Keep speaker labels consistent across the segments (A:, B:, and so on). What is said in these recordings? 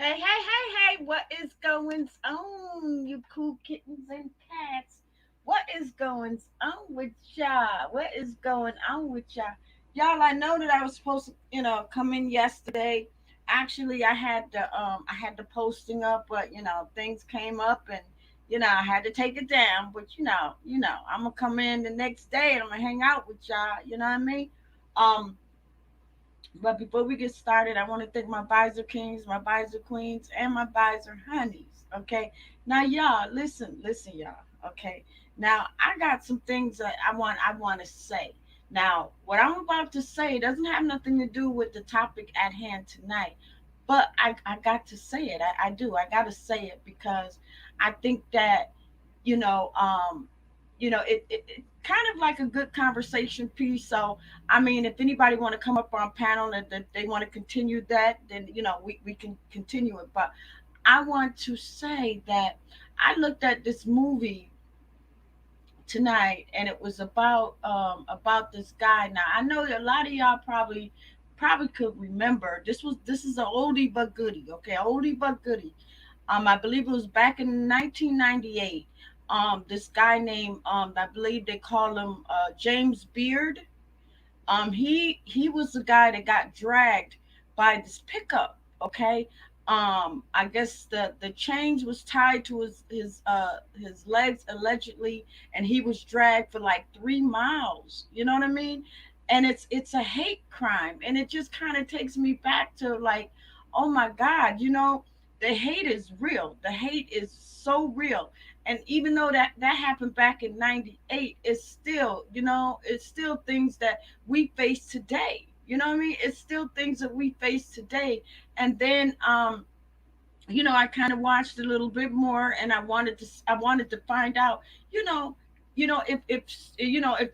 A: Hey, hey, hey, hey, what is going on, you cool kittens and cats? What is going on with y'all? What is going on with y'all? Y'all, I know that I was supposed to, come in yesterday. Actually, I had the posting up, but things came up and I had to take it down. But I'm gonna come in the next day and I'm gonna hang out with y'all, you know what I mean? Um but before we get started, I want to thank my visor kings, my visor queens, and my visor honeys. Okay. Now, y'all, listen, y'all. Okay. Now, I got some things that I want to say. Now, what I'm about to say doesn't have nothing to do with the topic at hand tonight, but I got to say it. I do. I got to say it because I think that you know, um, it kind of like a good conversation piece. So, I mean, if anybody want to come up on panel and that they want to continue that, then we can continue it. But I want to say that I looked at this movie tonight, and it was about this guy. Now I know that a lot of y'all probably could remember. This is an oldie but goodie. Okay, oldie but goodie. I believe it was back in 1998. This guy named I believe they call him James Beard. He was the guy that got dragged by this pickup. Okay. I guess the change was tied to his legs allegedly, and he was dragged for like 3 miles. You know what I mean? And it's a hate crime, and it just kind of takes me back to like, oh my God, the hate is real. The hate is so real. And even though that happened back in 98, it's still things that we face today. You know what I mean? It's still things that we face today. And then I kind of watched a little bit more, and I wanted to find out, you know, if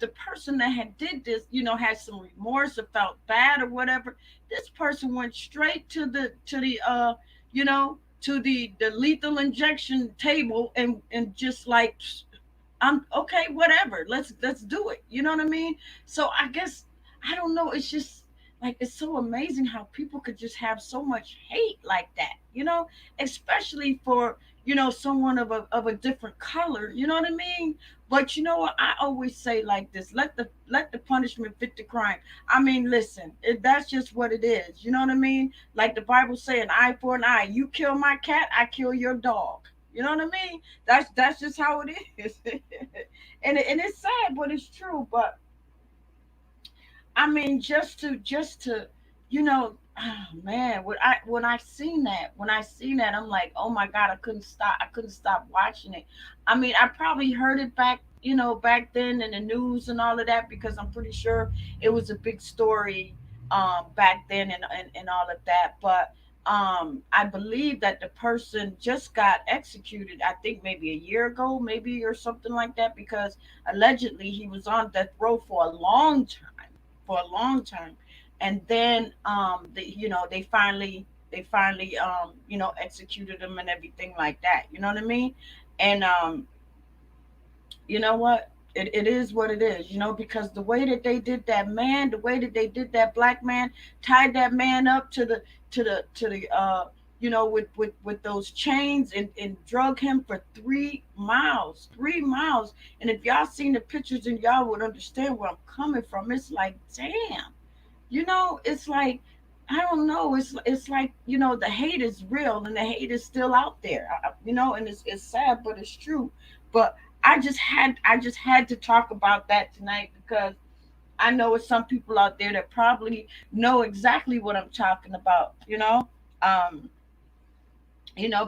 A: the person that had did this, had some remorse or felt bad or whatever. This person went straight to the lethal injection table, and just like, I'm okay, whatever. Let's do it. You know what I mean? So I guess I don't know. It's just like it's so amazing how people could just have so much hate like that. Especially for someone of a different color. You know what I mean? But you know what? I always say like this: let the punishment fit the crime. I mean, listen, that's just what it is. You know what I mean? Like the Bible say, an eye for an eye. You kill my cat, I kill your dog. You know what I mean? That's just how it is. And it's sad, but it's true. But I mean, just to oh man, when I seen that, I'm like, oh my God, I couldn't stop watching it. I mean, I probably heard it back then in the news and all of that, because I'm pretty sure it was a big story back then, and all of that. But I believe that the person just got executed, I think maybe a year ago, maybe, or something like that, because allegedly he was on death row for a long time. And then they finally executed him and everything like that. You know what I mean? And you know what, it is what it is, because the way that they did that man, the way that they did that black man, tied that man up with those chains, and drug him for 3 miles. And if y'all seen the pictures, then y'all would understand where I'm coming from. It's like, damn. It's like, I don't know. It's like, the hate is real, and the hate is still out there. And it's sad, but it's true. But I just had to talk about that tonight, because I know it's some people out there that probably know exactly what I'm talking about. Um,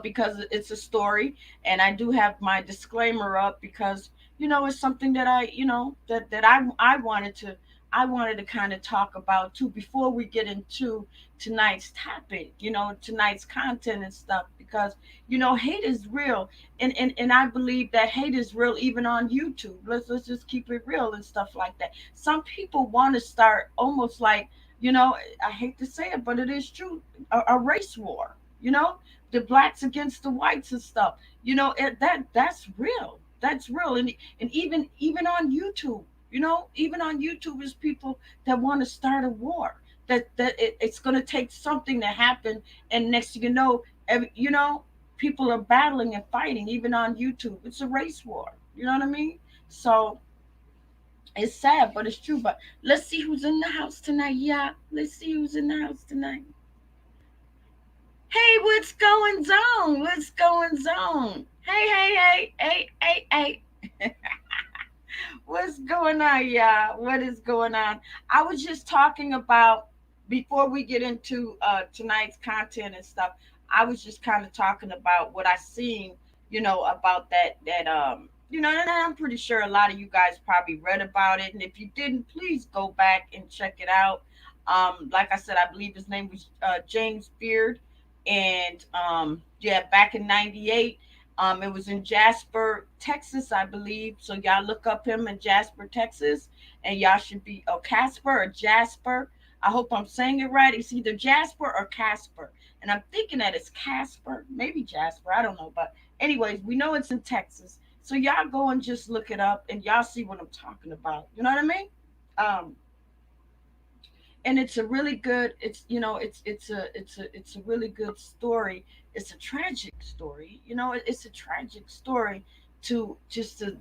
A: because it's a story, and I do have my disclaimer up, because it's something that I wanted to kind of talk about too, before we get into tonight's topic, tonight's content and stuff, because hate is real. And I believe that hate is real even on YouTube. Let's just keep it real and stuff like that. Some people want to start almost like, I hate to say it, but it is true, a race war. The blacks against the whites and stuff. That's real. That's real. And even on YouTube, even on YouTube is people that want to start a war. It's going to take something to happen, and next thing you know, people are battling and fighting even on YouTube. It's a race war. You know what I mean? So it's sad, but it's true. But let's see who's in the house tonight. Yeah, let's see who's in the house tonight. Hey, what's going on? What's going on? Hey. What's going on, y'all? What is going on? I was just talking about, before we get into tonight's content and stuff. I was just kind of talking about what I seen, about and I'm pretty sure a lot of you guys probably read about it. And if you didn't, please go back and check it out. Like I said, I believe his name was James Beard, and yeah, back in '98. It was in Jasper, Texas, I believe. So y'all look up him in Jasper, Texas, and y'all should be Casper or Jasper. I hope I'm saying it right. It's either Jasper or Casper, and I'm thinking that it's Casper, maybe Jasper. I don't know, but anyways, we know it's in Texas. So y'all go and just look it up, and y'all see what I'm talking about. You know what I mean? Um, and it's a really good. It's a really good story. It's a tragic story. It's a tragic story to just to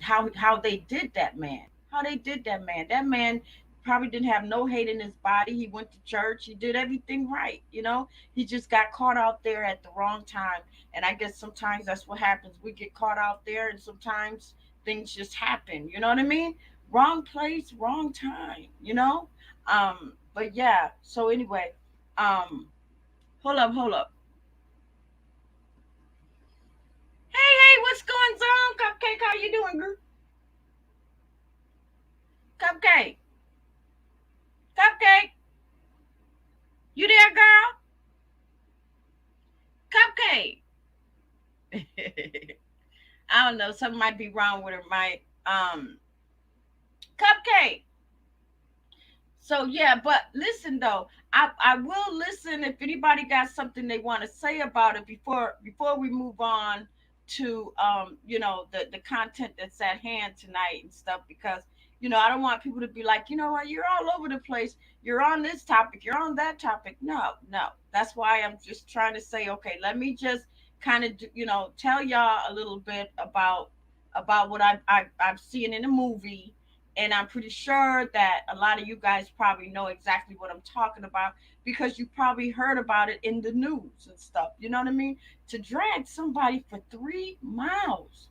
A: how they did that man. How they did that man. That man probably didn't have no hate in his body. He went to church. He did everything right. He just got caught out there at the wrong time. And I guess sometimes that's what happens. We get caught out there, and sometimes things just happen. You know what I mean? Wrong place, wrong time. But yeah. So anyway, hold up. Hey, what's going on, Cupcake? How you doing, girl? Cupcake, Cupcake, you there, girl? Cupcake. I don't know. Something might be wrong with her mic. Cupcake. So yeah, but listen though, I will listen if anybody got something they want to say about it before we move on to the content that's at hand tonight and stuff, because I don't want people to be like, what, you're all over the place, you're on this topic, you're on that topic. No, that's why I'm just trying to say, okay, let me just kind of tell y'all a little bit about what I've seen in the movie, and I'm pretty sure that a lot of you guys probably know exactly what I'm talking about, because you probably heard about it in the news and stuff. You know what I mean? To drag somebody for 3 miles,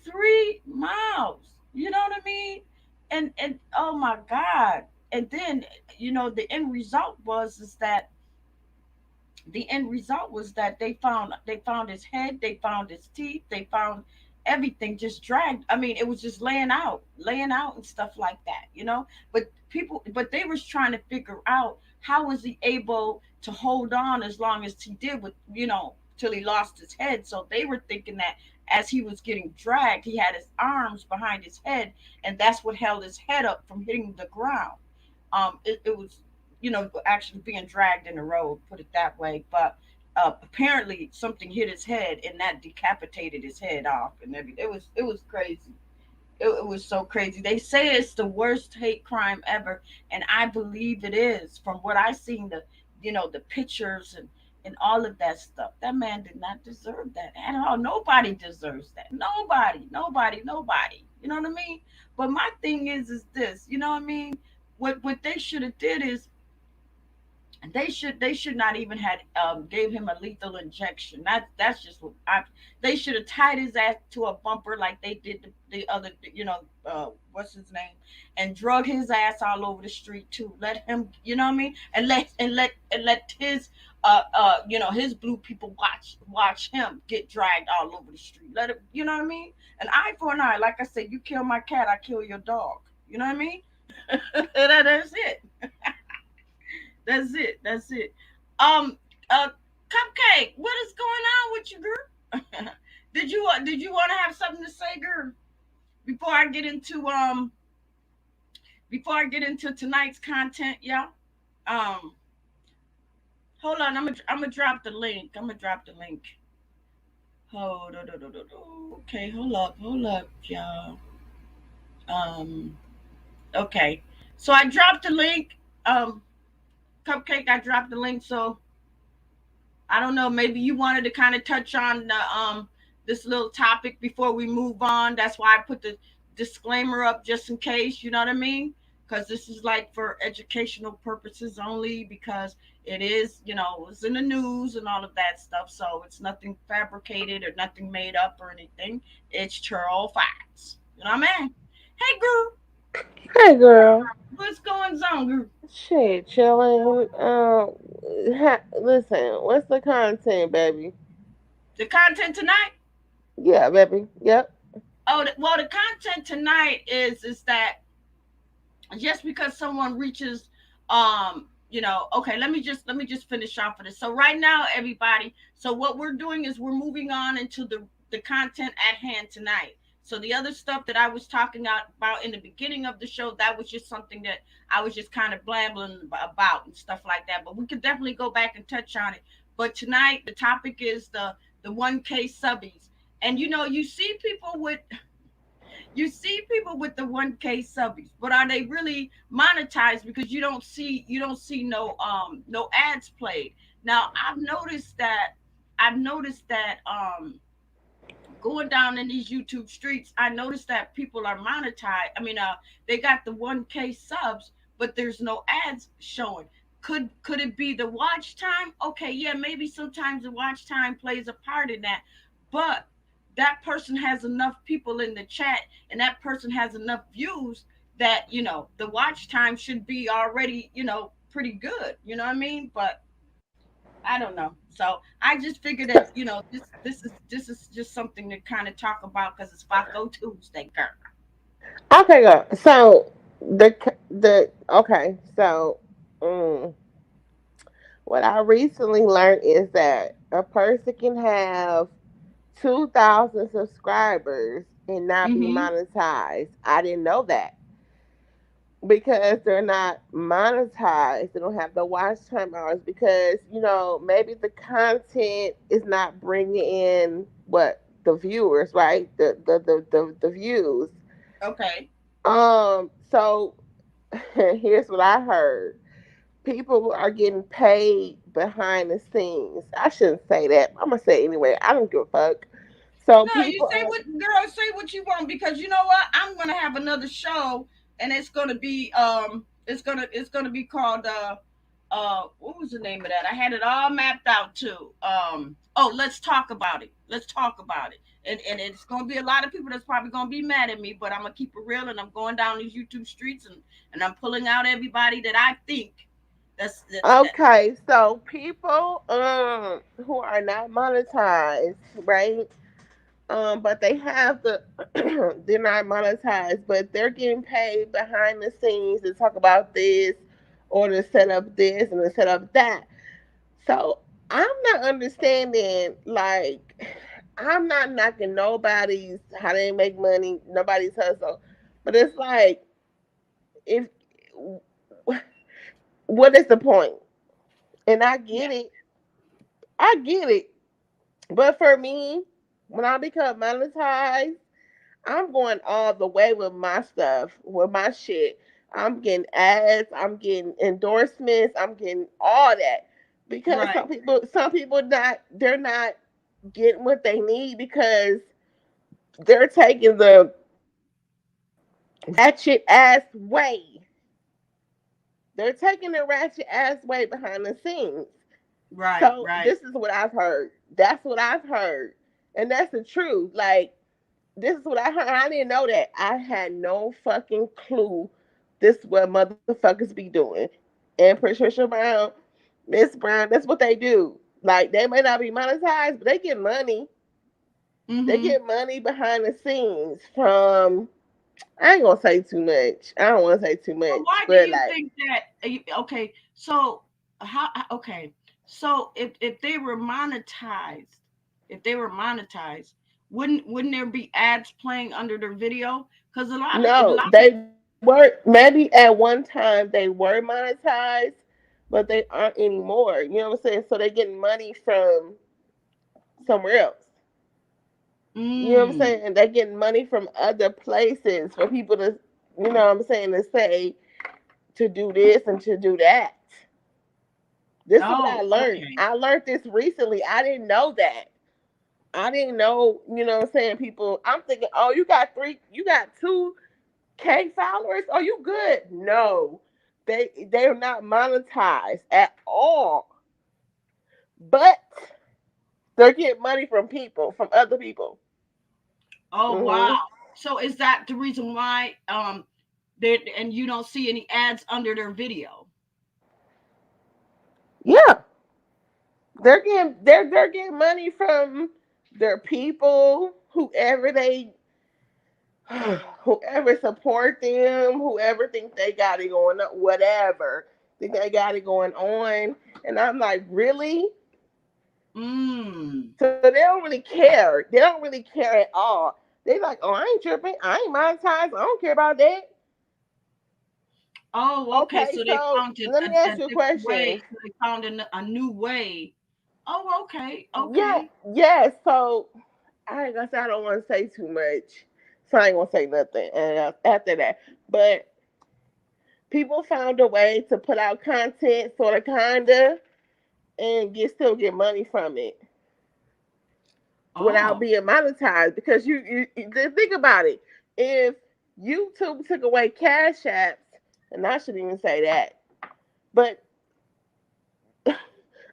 A: 3 miles. You know what I mean? And oh my God. And then the end result was is that they found his head, they found his teeth, they found everything just dragged. I mean, it was just laying out and stuff like that. But they was trying to figure out how was he able to hold on as long as he did with till he lost his head. So they were thinking that as he was getting dragged, he had his arms behind his head, and that's what held his head up from hitting the ground. It was actually being dragged in the road, put it that way. But apparently something hit his head, and that decapitated his head off, and everything. It was crazy. It was so crazy. They say it's the worst hate crime ever, and I believe it is. From what I seen, the pictures and all of that stuff, that man did not deserve that at all. Nobody deserves that. Nobody. You know what I mean? But my thing is this. You know what I mean? What they should have did is they should not even had gave him a lethal injection. That's just what they should have tied his ass to a bumper like they did the other, what's his name, and drug his ass all over the street too. Let him, you know what I mean, and let his his blue people watch him get dragged all over the street. Let it, you know what I mean? An eye for an eye. Like I said, you kill my cat, I kill your dog. You know what I mean? That's it. That's it. Um, Cupcake, what is going on with you, girl? Did you want to have something to say, girl? Before I get into tonight's content, yeah. Um, hold on, I'm gonna drop the link. I'm gonna drop the link. Hold on, okay, hold up, y'all. Um, okay. So I dropped the link. Cupcake, I dropped the link, so I don't know. Maybe you wanted to kind of touch on the this little topic before we move on. That's why I put the disclaimer up just in case. You know what I mean? Because this is like for educational purposes only. Because it is, it's in the news and all of that stuff. So it's nothing fabricated or nothing made up or anything. It's true facts. You know what I mean? Hey, girl,
B: Hey girl.
A: what's going on, girl?
B: Shit, chilling. Listen, what's the content, baby?
A: The content tonight.
B: Yeah, baby. Yep.
A: Oh, well, the content tonight is that just because someone reaches okay, let me just finish off of this. So right now, everybody, so what we're doing is we're moving on into the content at hand tonight. So the other stuff that I was talking about in the beginning of the show, that was just something that I was just kind of blambling about and stuff like that, but we could definitely go back and touch on it. But tonight the topic is the 1K subbies. And you see people with the 1K subbies, but are they really monetized? Because you don't see no ads played. Now I've noticed that going down in these YouTube streets, I noticed that people are monetized. I mean, they got the 1K subs, but there's no ads showing. Could it be the watch time? Okay, yeah, maybe sometimes the watch time plays a part in that, but that person has enough people in the chat, and that person has enough views that the watch time should be already pretty good. You know what I mean? But I don't know. So I just figured that this is just something to kind of talk about because it's Faco Tuesday, girl.
B: Okay, girl. So the okay. So mm, what I recently learned is that a person can have 2,000 subscribers and not be
A: Mm-hmm.
B: monetized. I didn't know that because they're not monetized. They don't have the watch time hours because maybe the content is not bringing in what the viewers, right? The views.
A: Okay.
B: So here's what I heard. People are getting paid behind the scenes. I shouldn't say that. I'm gonna say it anyway. I don't give a fuck. So
A: No, you
B: people
A: say
B: are
A: what, girl. Say what you want because you know what? I'm gonna have another show, and it's gonna be called what was the name of that? I had it all mapped out too. Oh, let's talk about it. Let's talk about it. And it's gonna be a lot of people that's probably gonna be mad at me, but I'm gonna keep it real, and I'm going down these YouTube streets, and I'm pulling out everybody that I think that.
B: okay. So people who are not monetized, right? But they have the they're not monetized, but they're getting paid behind the scenes to talk about this or to set up this and to set up that. So I'm not understanding, like, I'm not knocking nobody's how they make money, nobody's hustle, but it's like, if what is the point? And
A: Yeah.
B: I get it, but for me, when I become monetized, I'm going all the way with my stuff, with my shit. I'm getting ads, I'm getting endorsements, I'm getting all that. Because
A: Right.
B: some people they're not getting what they need because they're taking the ratchet ass way. They're taking the ratchet ass way behind the scenes.
A: Right.
B: So
A: Right.
B: this is what I've heard. That's what I've heard. And that's the truth. Like, this is what I heard. I didn't know that. I had no fucking clue this is what motherfuckers be doing. And Patricia Brown, Miss Brown, that's what they do. Like, they may not be monetized, but they get money. They
A: Mm-hmm.
B: get money behind the scenes from, I ain't gonna say too much. I don't wanna say too
A: Well,
B: much,
A: why do
B: but
A: you
B: like,
A: think that? Okay, so how? Okay, so if they were monetized, wouldn't there be ads playing under their video? Because a
B: no,
A: lot of
B: they were, maybe at one time they were monetized, but they aren't anymore. You know what I'm saying? So they're getting money from somewhere else. You know what I'm
A: mm,
B: saying? They're getting money from other places for people to, you know what I'm saying, to say, to do this and to do that. This is what I
A: Oh,
B: learned.
A: okay.
B: I learned this recently. I didn't know that. I didn't know, you know what I'm saying? People, I'm thinking, oh, you got 2K followers? Are you good? No. They're not monetized at all. But they're getting money from people, from other people.
A: Oh wow.
B: Hmm.
A: So is that the reason why and you don't see any ads under their video?
B: Yeah. They're getting money from their people, whoever they whoever support them, whoever think they got it going on, whatever think they got it going on. And I'm like, really?
A: Mm.
B: So they don't really care. They don't really care at all. They like, oh, I ain't tripping. I ain't monetized. I don't care about that.
A: Oh, okay.
B: Okay,
A: So they
B: so
A: found
B: let me
A: a
B: ask you a
A: different way.
B: question.
A: So they found a new way. Oh, okay.
B: Yeah,
A: Okay.
B: yes. So I ain't gonna say I don't want to say too much, so I ain't gonna say nothing after that. But people found a way to put out content, sort of, kinda, and still get money from it without
A: Oh.
B: being monetized. Because you just think about it. If YouTube took away cash apps, and I shouldn't even say that, but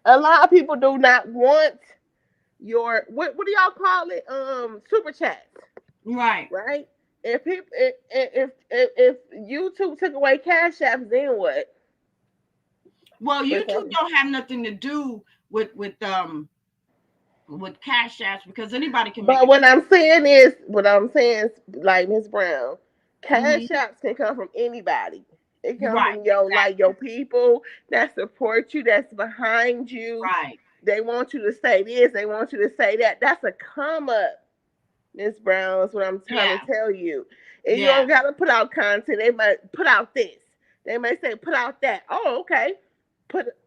B: a lot of people do not want your what do y'all call it? Super chats,
A: Right.
B: right? If people if YouTube took away cash apps, then what?
A: Well,
B: But
A: YouTube don't have nothing to do with cash apps because anybody can make
B: But
A: it.
B: what I'm saying is, like Miss Brown, cash
A: Hmm.
B: apps can come from anybody. It comes
A: Right.
B: from your
A: Exactly.
B: people that support you, that's behind you.
A: Right.
B: They want you to say this, they want you to say that. That's a come up, Miss Brown. Is what I'm trying to
A: Yeah.
B: tell you. And you
A: Yeah.
B: don't gotta put out content. They might put out this. They may say put out that. Oh, okay.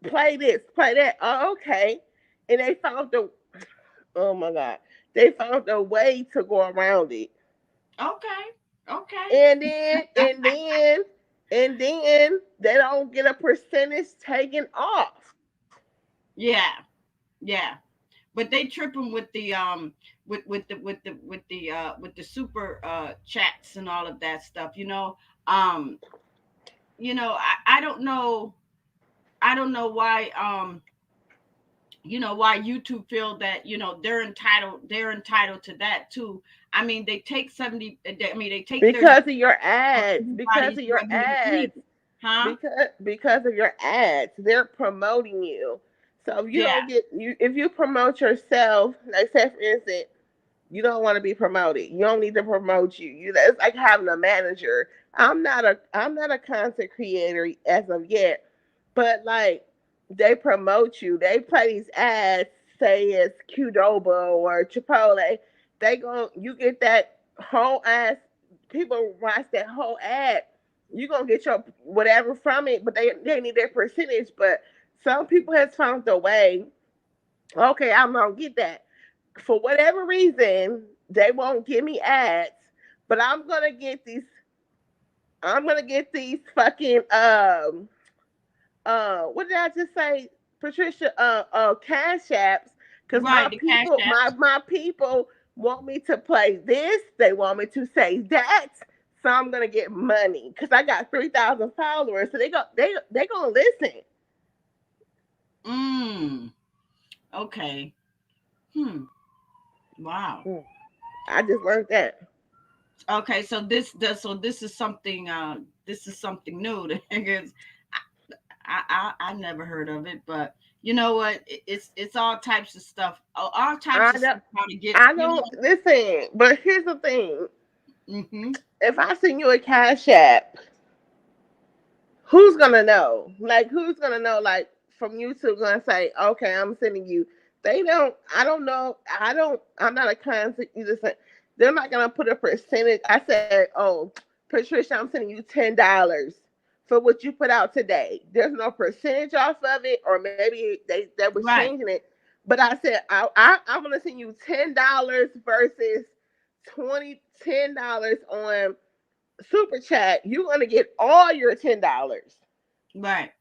B: Play this, play that. Oh, okay. And they found the Oh my God. They found a way to go around it.
A: Okay. Okay.
B: And then and then and then they don't get a percentage taken off.
A: Yeah. Yeah. But they tripping with the super chats and all of that stuff. Um, I don't know. I don't know why. Why YouTube feel that they're entitled to that too. I mean, they take 70. I mean, they take 30
B: Because of your
A: of
B: ads. Because
A: everybody's
B: of your
A: revenue to
B: ads.
A: eat, huh?
B: Because of your ads. They're promoting you. So if you
A: Yeah.
B: don't get you if you promote yourself, like say for instance, you don't want to be promoted. You don't need to promote you. It's like having a manager. I'm not a content creator as of yet, but like they promote you. They play these ads, say it's Qdoba or Chipotle. You get that whole ass. People watch that whole ad. You gonna get your whatever from it, but they need their percentage. But some people has found a way. Okay, I'm gonna get that for whatever reason. They won't give me ads, but I'm gonna get these fucking what did I just say, Patricia? Cash apps, because
A: Right. The cash apps.
B: my people want me to play this. They want me to say that. So I'm gonna get money because I got 3,000 followers. So they gonna listen.
A: Mm. Okay. Hmm. Wow.
B: Mm, I just learned that.
A: Okay. So this is something new because I never heard of it, but you know what? It's all types of stuff. All types
B: I
A: of
B: don't.
A: stuff how to get.
B: I don't listen. But here's the thing:
A: Hmm.
B: if I send you a cash app, who's gonna know? Like, who's gonna know? Like, from YouTube, gonna say, "Okay, I'm sending you." They don't. I don't know. I don't. I'm not a content user. They're not gonna put a percentage. I said, "Oh, Patricia, I'm sending you $10 for what you put out today." There's no percentage off of it, or maybe they was
A: Right.
B: changing it. But I said, I'm gonna send you $10 versus 10 dollars on super chat. You're gonna get all your $10.
A: Right.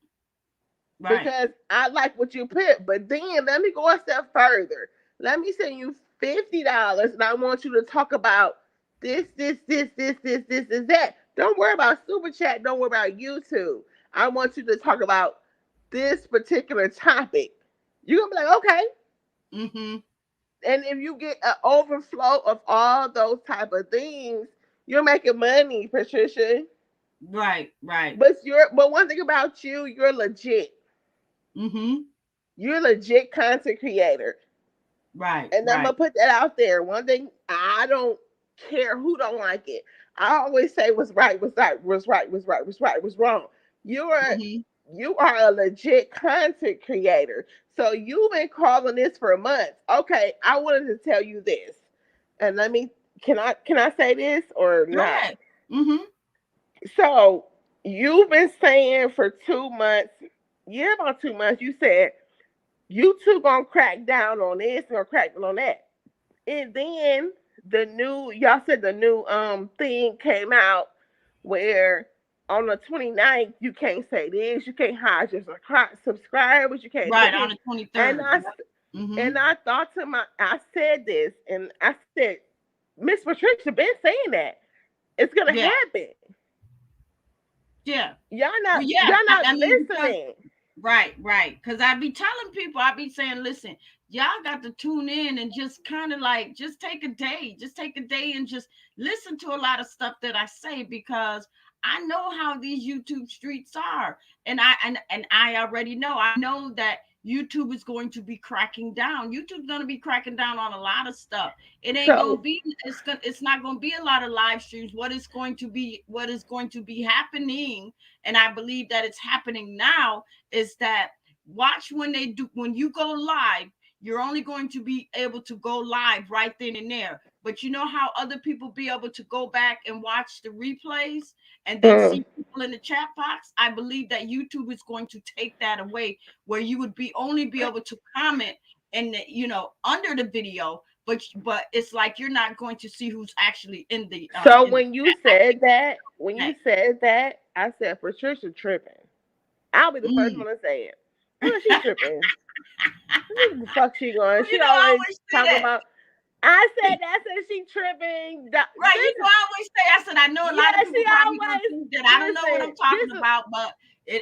A: Right.
B: because I like what you put. But then let me go a step further. Let me send you $50, and I want you to talk about this, that. Don't worry about super chat. Don't worry about YouTube. I want you to talk about this particular topic. You're gonna be like, okay.
A: Mm-hmm.
B: And if you get an overflow of all those type of things, you're making money, Patricia.
A: Right. Right.
B: But one thing about you, you're legit.
A: Mm-hmm.
B: You're a legit content creator.
A: Right.
B: And I'm
A: Right.
B: gonna put that out there. One thing, I don't care who don't like it. I always say what's right, what's right, what's right, what's right, what's right, what's wrong. You're
A: Mm-hmm.
B: you are a legit content creator. So you've been calling this for months. Okay, I wanted to tell you this. And let me can I say this or
A: Go
B: not?
A: ahead. Mm-hmm.
B: So you've been saying for 2 months, yeah, about 2 months, you said YouTube gonna crack down on this or crack down on that. And then the new y'all said the new thing came out where on the 29th you can't say this, you can't hide your subscribers, you can't do
A: Right.
B: this.
A: On the twenty
B: And
A: third.
B: I
A: Yep. Mm-hmm.
B: and I thought to I said this and I said, Miss Patricia been saying that. It's gonna
A: Yeah.
B: happen.
A: Yeah.
B: Y'all
A: Well,
B: not
A: yeah.
B: y'all not
A: I mean, because
B: listening.
A: right, right. Because I be telling people, I be saying, listen, y'all got to tune in and just kind of like, just take a day and just listen to a lot of stuff that I say because I know how these YouTube streets are, and I already know. I know that YouTube is going to be cracking down. YouTube's going to be cracking down on a lot of stuff. It ain't going to
B: So
A: be. It's not going to be a lot of live streams. What is going to be happening, and I believe that it's happening now is that watch when you go live, you're only going to be able to go live right then and there. But you know how other people be able to go back and watch the replays and then
B: mm,
A: see people in the chat box? I believe that YouTube is going to take that away, where you would be only be able to comment and under the video, but it's like you're not going to see who's actually
B: so
A: in the
B: when you
A: chat.
B: said that, I said Patricia tripping. I'll be the first
A: Mm.
B: one to say it. Oh, she tripping. What the fuck she going?
A: Well,
B: She
A: I
B: always
A: always say
B: talking
A: that.
B: about. I said that. Said she tripping.
A: Right,
B: This is
A: I always say, I said, I know a lot of
B: yeah.
A: people
B: She
A: probably gonna
B: always
A: think that I don't know what
B: listen.
A: I'm talking
B: This is
A: about, but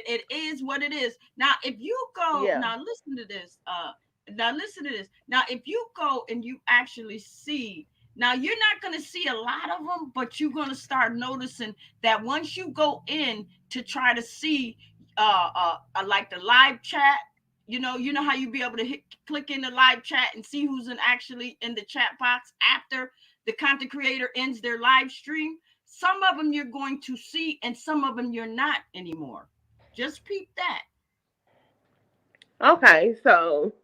A: it is what it is. Now, if you go,
B: yeah.
A: now listen to this. Now, if you go and you actually see, now you're not gonna see a lot of them, but you're gonna start noticing that once you go in to try to see, like the live chat. You know how you be able to click in the live chat and see who's actually in the chat box after the content creator ends their live stream. Some of them you're going to see, and some of them you're not anymore. Just peep that.
B: Okay, so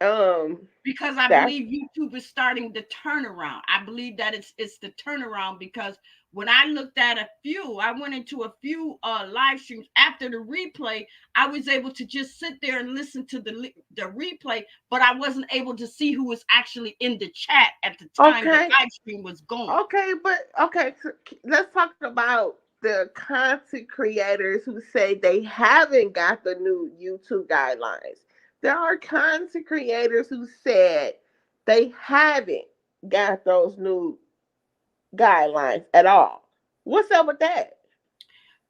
B: um,
A: Because I
B: that's
A: believe YouTube is starting the turnaround. I believe that it's the turnaround because when I looked at I went into a few live streams after the replay. I was able to just sit there and listen to the replay, but I wasn't able to see who was actually in the chat at the time the
B: okay.
A: live stream was going.
B: Okay, but okay, so let's talk about the content creators who say they haven't got the new YouTube guidelines. There are content creators who said they haven't got those new guidelines at all. What's up with that?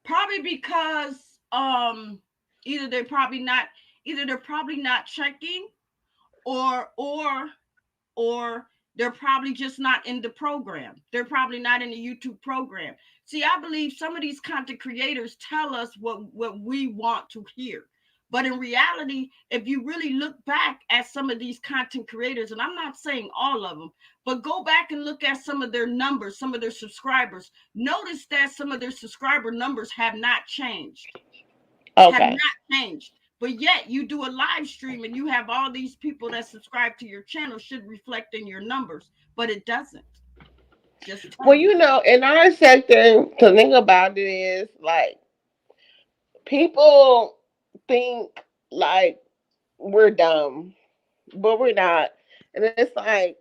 A: Probably because either they're probably not either they're probably not checking, or or they're probably just not in the program. They're probably not in the YouTube program. See, I believe some of these content creators tell us what we want to hear. But in reality, if you really look back at some of these content creators, and I'm not saying all of them, but go back and look at some of their numbers, some of their subscribers, notice that some of their subscriber numbers have
B: Okay.
A: not changed. But yet you do a live stream and you have all these people that subscribe to your channel should reflect in your numbers, but it doesn't. Just
B: Well,
A: telling you.
B: in our sector, the thing about it is like people think like we're dumb, but we're not. And it's like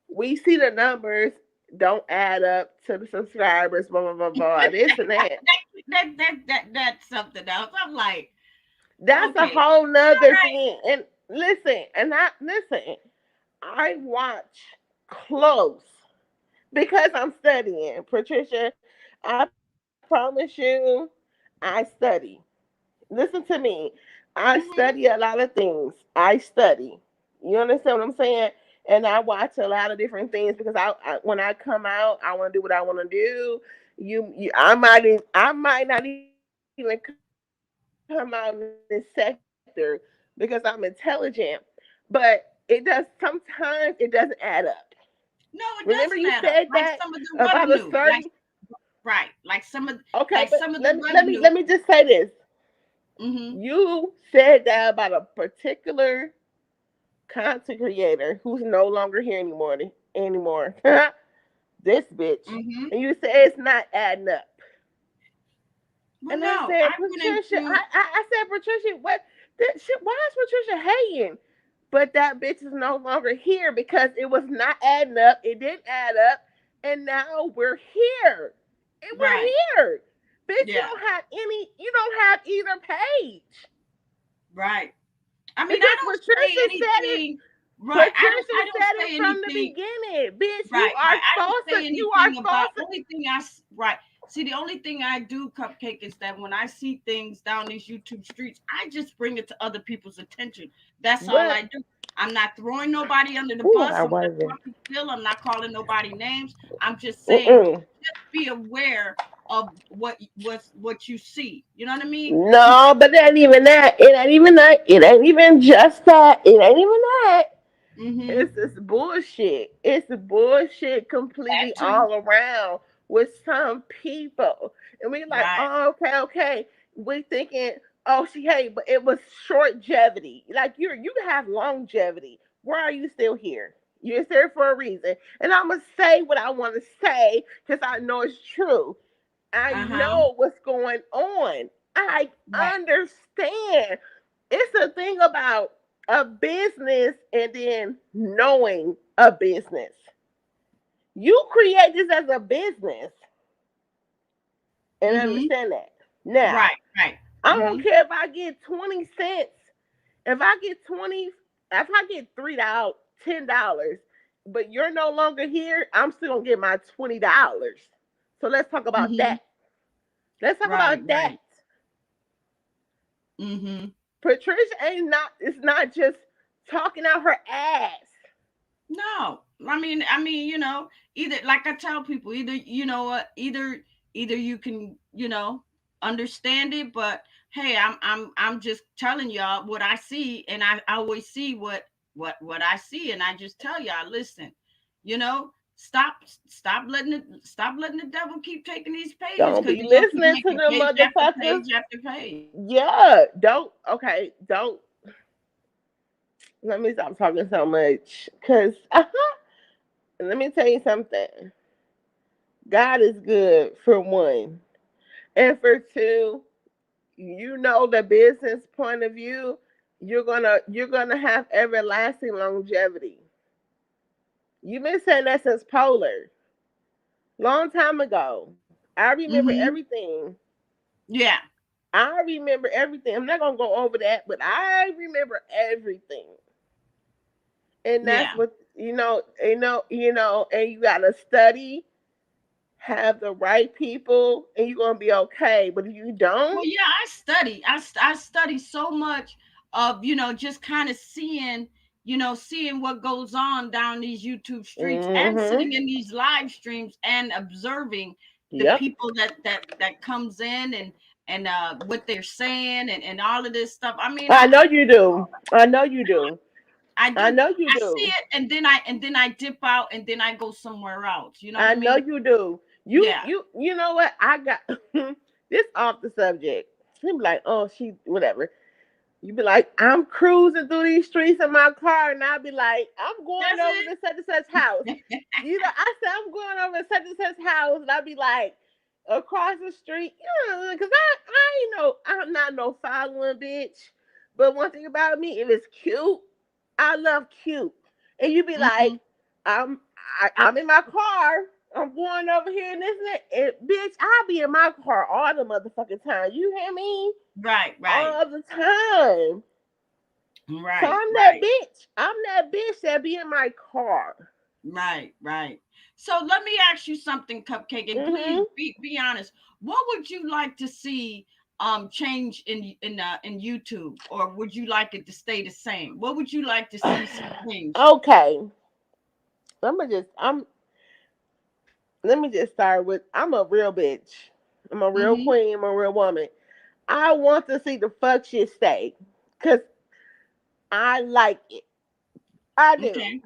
B: we see the numbers don't add up to the subscribers, blah blah blah blah, this and that.
A: That's something else. I'm like,
B: That's a
A: Okay.
B: whole
A: All
B: nother
A: right.
B: thing. And listen, I watch close because I'm studying. Patricia, I promise you, I study. Listen to me. I study a
A: Mm-hmm.
B: lot of things. I study. You understand what I'm saying? And I watch a lot of different things because when I come out, I want to do what I want to do. I might not even come out in this sector because I'm intelligent, but sometimes it doesn't add up. Remember you
A: No,
B: said
A: it
B: that
A: doesn't add up.
B: about
A: Like
B: a
A: some of the
B: certain.
A: revenue, like right,
B: Okay, but
A: like some of the
B: let me
A: revenue.
B: just say this.
A: Mm-hmm.
B: You said that about a particular content creator who's no longer here anymore. This bitch.
A: Mm-hmm.
B: And you say it's not adding up.
A: Well,
B: And I
A: no, I
B: said,
A: went
B: Patricia,
A: into
B: I said, Patricia, what? That shit, why is Patricia hating? But that bitch is no longer here because it was not adding up. It didn't add up. And now we're here. And
A: right.
B: we're here. Bitch,
A: Yeah.
B: you don't have either page.
A: Right. I mean, I
B: Because
A: don't say
B: Patricia said it.
A: anything. Right. I
B: Patricia
A: don't
B: said it
A: say
B: from the
A: anything.
B: beginning. Bitch,
A: Right. Right. I don't say
B: you are
A: anything about.
B: false.
A: Only thing right. See, the only thing I do, Cupcake, is that when I see things down these YouTube streets, I just bring it to other people's attention. That's all
B: But
A: I do. I'm not throwing nobody under the
B: ooh, I
A: bus.
B: got
A: I'm not
B: water there.
A: talking still. I'm not calling nobody names. I'm just saying,
B: Mm-mm.
A: just be aware of what you see. You know what I mean?
B: No, but it ain't even that. It ain't even that. It ain't even just that. It ain't even that.
A: Mm-hmm.
B: It's this bullshit. It's bullshit completely
A: That too.
B: all around with some people. And we like,
A: Right.
B: oh, okay, okay. We thinking, oh, she hey, but it was shortgevity. Like you have longevity. Why are you still here? You're here for a reason. And I'm gonna say what I want to say because I know it's true. I
A: Uh huh.
B: know what's going on. I
A: Right.
B: understand. It's a thing about a business and then knowing a business. You create this as a business and
A: Mm-hmm.
B: understand that. Now,
A: Right. Right.
B: I don't
A: Mm-hmm.
B: care if I get 20 cents. If I get 20, if I get $3, $10, but you're no longer here, I'm still gonna get my $20. So let's talk about
A: Mm-hmm.
B: that. Let's talk
A: Right.
B: about that.
A: Right. Mm-hmm.
B: Patricia ain't not. It's not just talking out her ass.
A: No, I mean, either like I tell people, either you know what, either you can, understand it, but hey, I'm just telling y'all what I see, and I always see what I see, and I just tell y'all, listen, stop stop letting the devil keep taking these pages
B: Don't
A: because
B: be
A: you're gonna keep
B: listening to
A: making
B: them
A: page after
B: motherfuckers.
A: page after page.
B: Yeah, don't. Okay, don't. Let me stop talking so much. Cause let me tell you something. God is good for one, and for two, you know the business point of view. You're gonna have everlasting longevity. You've been saying that since Polar, long time ago. I remember
A: Mm-hmm.
B: everything.
A: Yeah.
B: I remember everything. I'm not gonna go over that, but I remember everything. And that's
A: Yeah.
B: what and you gotta study, have the right people, and you're gonna be okay. But if you
A: Well,
B: don't,
A: yeah, I study. I study so much of, just kind of seeing, seeing what goes on down these YouTube streets and
B: mm-hmm.
A: sitting in these live streams and observing the
B: Yep.
A: people that comes in and what they're saying and all of this stuff. I mean,
B: I know you do. I know you do.
A: I
B: I
A: do.
B: know you
A: I see
B: do.
A: it and then I dip out and then I go somewhere else. You know what
B: I
A: I
B: know
A: mean?
B: you do.
A: Yeah.
B: You know what? I got this off the subject. He be like, oh, she whatever. You be like, I'm cruising through these streets in my car, and I'll be like, I'm going
A: That's
B: over to such and such house. I said I'm going over to such and such house, and I'll be like, across the street, because I ain't know, I'm not no following bitch. But one thing about me, if it's cute, I love cute. And you be
A: hmm
B: like, I'm I'm in my car. I'm going over here and this and that. And, bitch, I'll be in my car all the motherfucking time. You hear me?
A: Right, right,
B: All the time. So
A: right,
B: I'm that
A: right.
B: bitch. I'm that bitch that be in my car.
A: Right, right. So let me ask you something, Cupcake, and please
B: Mm-hmm.
A: be honest. What would you like to see change in YouTube, or would you like it to stay the same? What would you like to see change?
B: Okay. I'm just I'm let me just start with I'm a real bitch. I'm a real
A: Mm-hmm.
B: queen, I'm a real woman. I want to see the fuck shit stay. Cause I like it. I do.
A: Okay.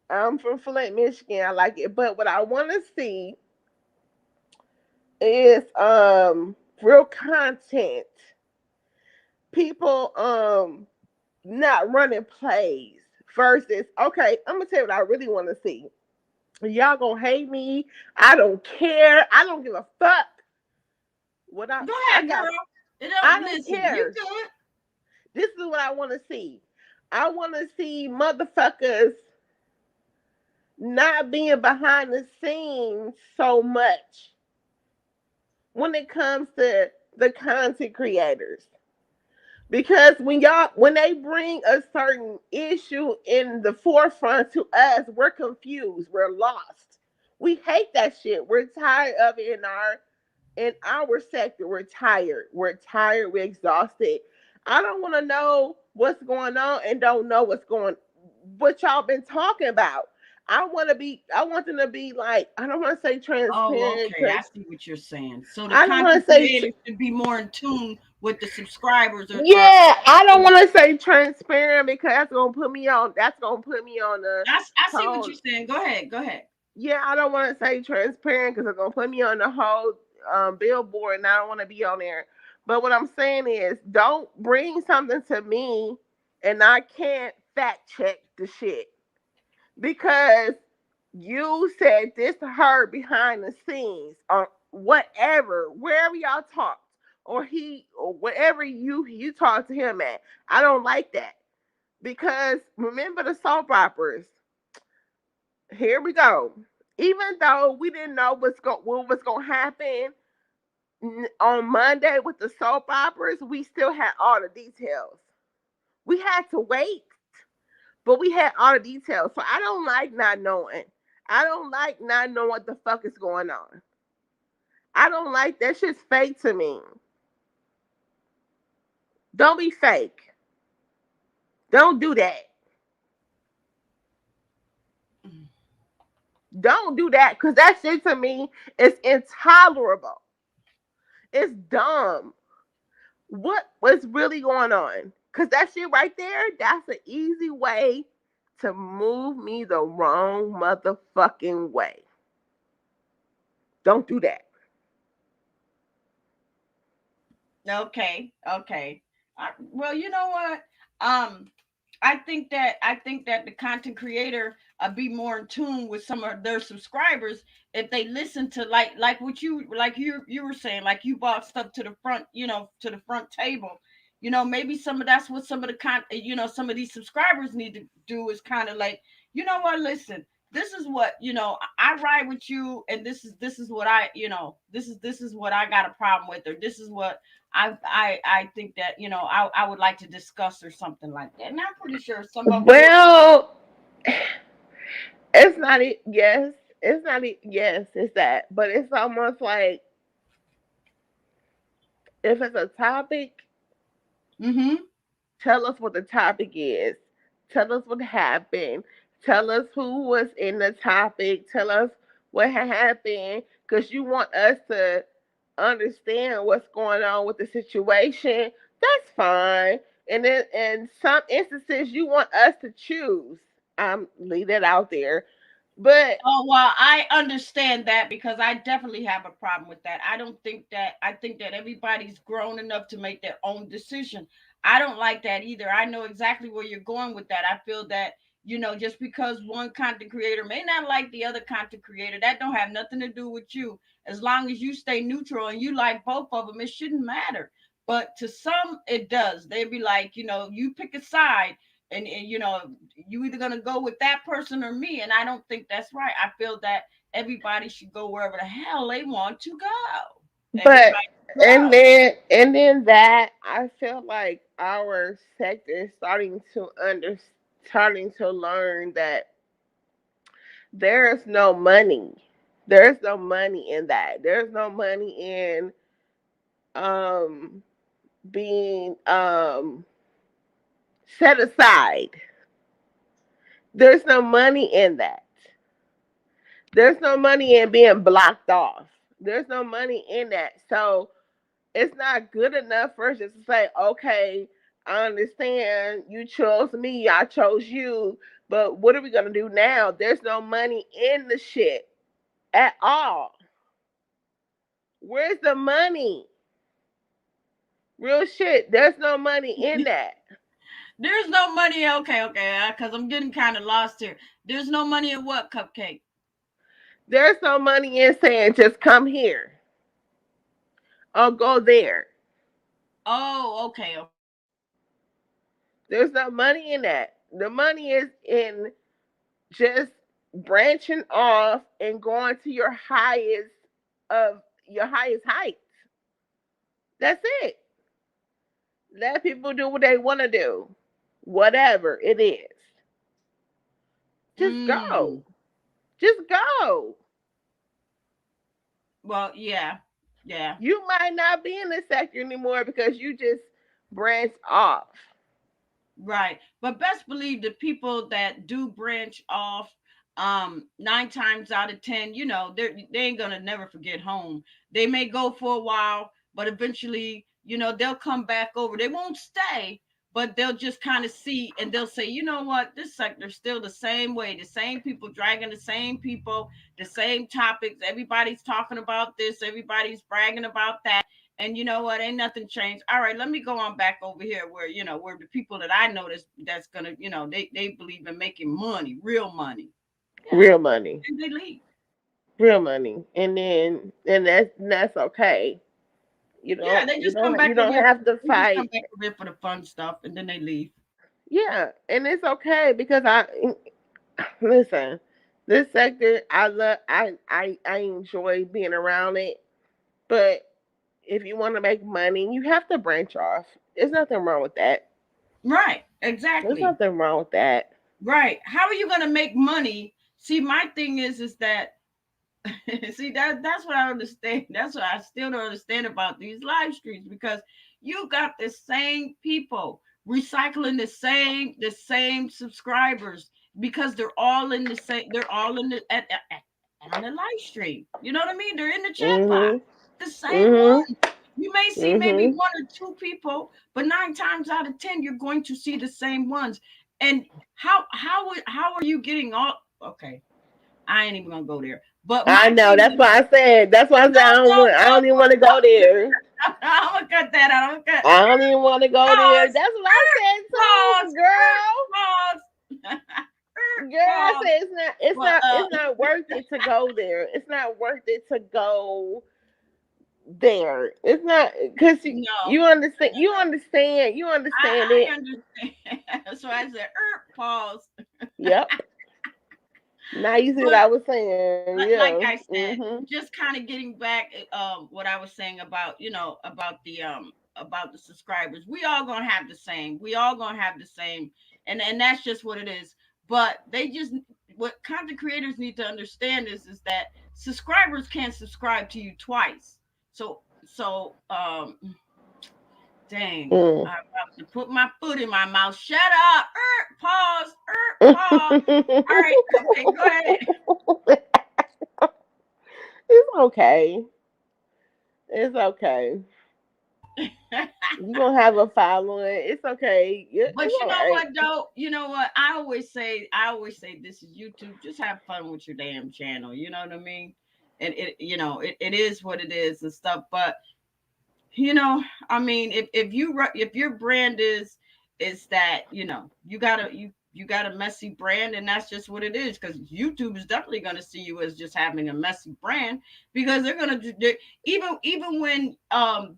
B: I'm from Flint, Michigan. I like it. But what I wanna see is real content. People not running plays versus okay, I'm gonna tell you what I really wanna see. Y'all gonna hate me. I don't care. I don't give a fuck. What
A: Go
B: I
A: ahead,
B: got
A: girl. It don't
B: I don't
A: listen. You
B: care.
A: good?
B: This is what I wanna see. I wanna see motherfuckers not being behind the scenes so much when it comes to the content creators. Because when they bring a certain issue in the forefront to us, we're confused, we're lost. We hate that shit. We're tired of it in our sector. We're tired. We're tired. We're exhausted. I don't want to know what's going on and don't know what y'all been talking about. I want them to be like, I don't want to say
A: Oh,
B: transparent
A: okay.
B: because
A: I see what you're saying. So the
B: I don't want
A: content
B: to say
A: creators should be more in tune with the subscribers,
B: yeah, I don't want to say transparent because that's gonna put me on the
A: I see what you're
B: whole.
A: saying. Go ahead. Go ahead.
B: Yeah, I don't want to say transparent because it's gonna put me on the whole billboard, and I don't want to be on there. But what I'm saying is, don't bring something to me, and I can't fact check the shit because you said this to her behind the scenes or whatever, wherever y'all talked, or wherever you talked to him at. I don't like that because remember the soap operas. Here we go. Even though we didn't know what was going to happen on Monday with the soap operas, we still had all the details. We had to wait, but we had all the details. So I don't like not knowing. I don't like not knowing what the fuck is going on. I don't like that shit's fake to me. Don't be fake. Don't do that. Don't do that because that shit to me is intolerable. It's dumb. What was really going on? Because that shit right there, that's an easy way to move me the wrong motherfucking way. Don't do that.
A: Okay, okay. Well, you know what? Um, I think that the content creator be more in tune with some of their subscribers if they listen to like what you were saying, like you bought stuff to the front, to the front table. Maybe that's what some of the some of these subscribers need to do is kind of like, what, listen, this is what, I ride with you, and this is what this is what I got a problem with, or this is what I think that I would like to discuss or something like that. And I'm pretty sure some of them will.
B: Well, it's not it. Yes, it's not it. Yes, it's that. But it's almost like if it's a topic,
A: Mm-hmm.
B: tell us what the topic is. Tell us what happened. Tell us who was in the topic. Tell us what happened. Because you want us to understand what's going on with the situation. That's fine. And then in some instances, you want us to choose. Leave that out there. But
A: Oh, well, I understand that because I definitely have a problem with that. I think that everybody's grown enough to make their own decision. I don't like that either. I know exactly where you're going with that. I feel that, just because one content creator may not like the other content creator, that don't have nothing to do with you. As long as you stay neutral and you like both of them, it shouldn't matter. But to some, it does. They'd be like, you pick a side, and you either gonna go with that person or me, and I don't think that's right. I feel that everybody should go wherever the hell they want to go.
B: But
A: Everybody
B: and
A: go.
B: then and then that I feel like our sector is starting to learn that there's no money. There's no money in that. There's no money in um being set aside. There's no money in that. There's no money in being blocked off. There's no money in that. So it's not good enough for us just to say, okay, I understand you chose me, I chose you, but what are we gonna do now? There's no money in the shit at all. Where's the money? Real shit. There's no money in that.
A: There's no money. Okay, okay, because I'm getting kind of lost here. There's no money in what, Cupcake?
B: There's no money in saying just come here or go there.
A: Oh, okay, okay.
B: There's no money in that. The money is in just branching off and going to of your highest heights. That's it. Let people do what they want to do. Whatever it is. Just go.
A: Mm.
B: Just go.
A: Well, yeah, yeah.
B: You might not be in the sector anymore because you just branched off.
A: Right. But best believe the people that do branch off, 9 times out of 10, they ain't gonna never forget home. They may go for a while, but eventually, they'll come back over. They won't stay, but they'll just kind of see and they'll say, you know what, this sector's still the same way, the same people dragging the same people, the same topics. Everybody's talking about this, everybody's bragging about that. And you know what? Ain't nothing changed. All right, let me go on back over here where where the people that I know that's gonna they believe in making money, real money. Yeah,
B: Real money.
A: and they leave.
B: Real money. And that's okay.
A: Yeah, they just come
B: You
A: back over
B: don't
A: here.
B: have to
A: They just come
B: fight.
A: back over here for the fun stuff, and then they leave.
B: Yeah, and it's okay because I listen. This sector, I enjoy being around it. But if you want to make money, you have to branch off. There's nothing wrong with that.
A: Right,
B: There's
A: exactly.
B: nothing wrong with that.
A: Right. How are you gonna make money? See, my thing is that see that's what I understand. That's what I still don't understand about these live streams because you got the same people recycling the same subscribers because they're all in on the live stream. You know what I mean? They're in the chat box.
B: Mhm.
A: The same
B: Mhm.
A: one. You may see maybe
B: Mhm.
A: one or two people, but 9 times out of 10 you're going to see the same ones. And how are you getting all okay? I ain't even gonna go there. But
B: I
A: my
B: know.
A: thing
B: That's
A: is,
B: why I said. That's why I said
A: no, no,
B: I don't even want to
A: no,
B: go there.
A: no. I'm gonna cut that out. I'm gonna cut.
B: I don't even want to go there.
A: Pause.
B: That's what I said
A: Pause.
B: too, girl.
A: Pause.
B: Girl, I
A: Pause.
B: said
A: Well,
B: it's not worth it to go there. It's not worth it to go there. It's not because
A: no,
B: you understand it.
A: I understand. So I said, pause.
B: Yep. Now you see what
A: But
B: I was saying. Yeah.
A: like I said,
B: Mhm.
A: just kind of getting back what I was saying about about the subscribers. We all gonna have the same. We all gonna have the same, and that's just what it is. But they just what content creators need to understand is that subscribers can't subscribe to you twice. So dang,
B: Mm.
A: I'm about to put my foot in my mouth. Shut up. Pause. Pause. All right. Okay. Go ahead.
B: It's okay. It's okay. You gonna have a following. It's okay.
A: But
B: It's
A: you
B: all
A: know
B: right.
A: what though? You know what? I always say this is YouTube. Just have fun with your damn channel. You know what I mean? And it is what it is and stuff. But I mean, if your brand is that, you gotta you got a messy brand, and that's just what it is. Because YouTube is definitely going to see you as just having a messy brand, because they're going to do, even when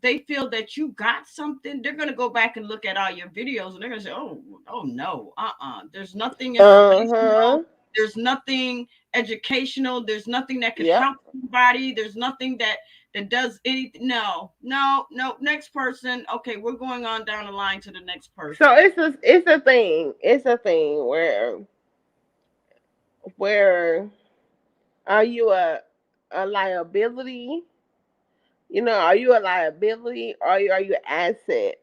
A: they feel that you got something, they're going to go back and look at all your videos, and they're going to say, oh no, there's nothing informational,
B: Uh-huh.
A: there's nothing educational, there's nothing that could
B: Yep.
A: help somebody, there's nothing that does anything. No, no, no. Next person. Okay, we're going on down the line to the next
B: So
A: person.
B: it's a thing where are you a liability? Are you a liability, or are you an asset?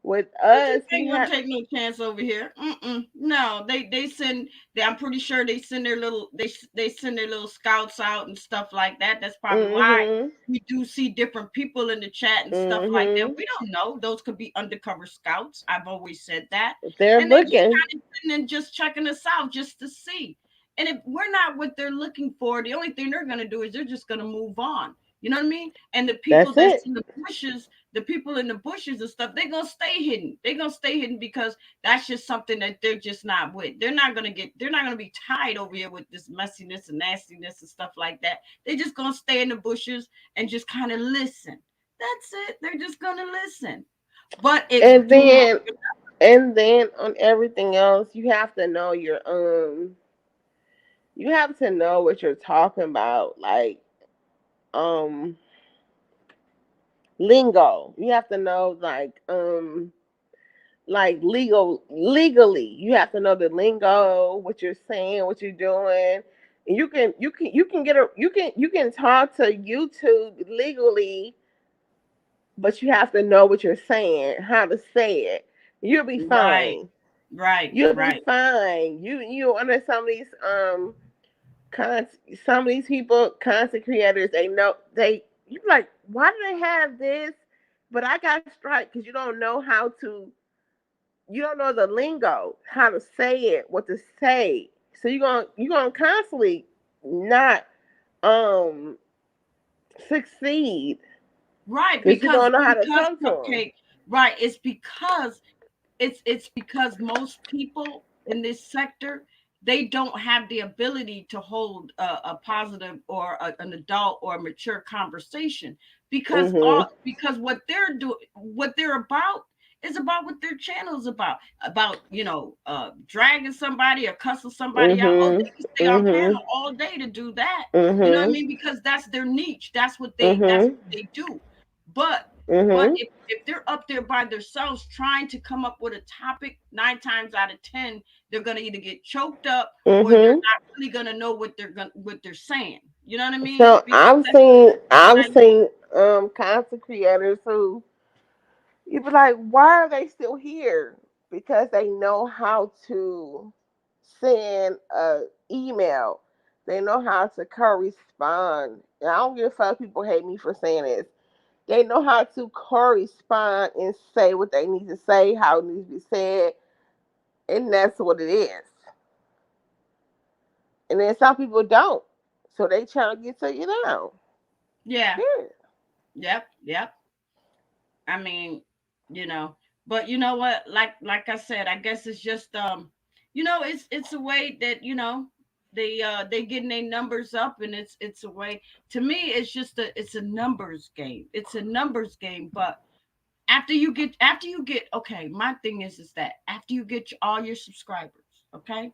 B: With us,
A: YouTube
B: we
A: ain't gonna
B: have.
A: take no chance over here. Mm-mm. No, they send. I'm pretty sure they send their little they send their little scouts out and stuff like that. That's probably why
B: Mhm.
A: we do see different people in the chat and stuff like that.
B: Mhm.
A: We don't know. Those could be undercover scouts. I've always said that,
B: They're
A: and they just
B: looking.
A: kind of sitting and just checking us out just to see. And if we're not what they're looking for, the only thing they're gonna do is they're just gonna move on. You know what I mean? And the people
B: That's
A: that's
B: it.
A: in the bushes, the people in the bushes and stuff, they're gonna stay hidden. They're gonna stay hidden because that's just something that they're just not with. They're not gonna be tied over here with this messiness and nastiness and stuff like that. They're just gonna stay in the bushes and just kind of listen. That's it. They're just gonna listen. But if
B: And
A: do not
B: then and then on everything else, you have to know what you're talking about, um lingo. You have to know legally. You have to know the lingo, what you're saying, what you're doing. And you can talk to YouTube legally, but you have to know what you're saying, how to say it. You'll be
A: right,
B: fine.
A: right,
B: You'll be
A: right,
B: fine. You under con- some of these people, content creators, they know they. You be like, why do they have this? But I got strike because you don't know how to. You don't know the lingo, how to say it, what to say. So you're gonna constantly not um succeed
A: right.
B: because you don't know how to
A: Because
B: talk to them.
A: cupcake. Right. It's because most people in this sector, they don't have the ability to hold a positive or an adult or a mature conversation,
B: Mhm.
A: because what they're doing, what they're about, is about what their channel is about, dragging somebody or cussing somebody out. Oh,
B: Mhm.
A: they can stay on
B: Mhm.
A: panel all day to do that. You know what I
B: Mhm.
A: mean? Because that's their niche. That's
B: Mhm.
A: what they do. but but
B: Mhm.
A: if they're up there by themselves trying to come up with a topic, 9 times out of 10, they're gonna either get choked up, or they're
B: Mhm.
A: not really gonna know what they're saying. You know what I mean?
B: So
A: Because that's
B: I've
A: what
B: seen content creators who you be like, why are they still here? Because they know how to send a email. They know how to correspond. And I don't give a fuck if people hate me for saying this. They know how to correspond and say what they need to say, how it needs to be said, and that's what it is. And then some people don't. So they trying to get to you now.
A: yeah,
B: Period.
A: yep. I mean, you know, but you know what? Like I said, I guess it's just it's a way that they getting their numbers up, and it's a way. To me, it's a numbers game. It's a numbers game. But after you get okay, my thing is that after you get all your subscribers, okay,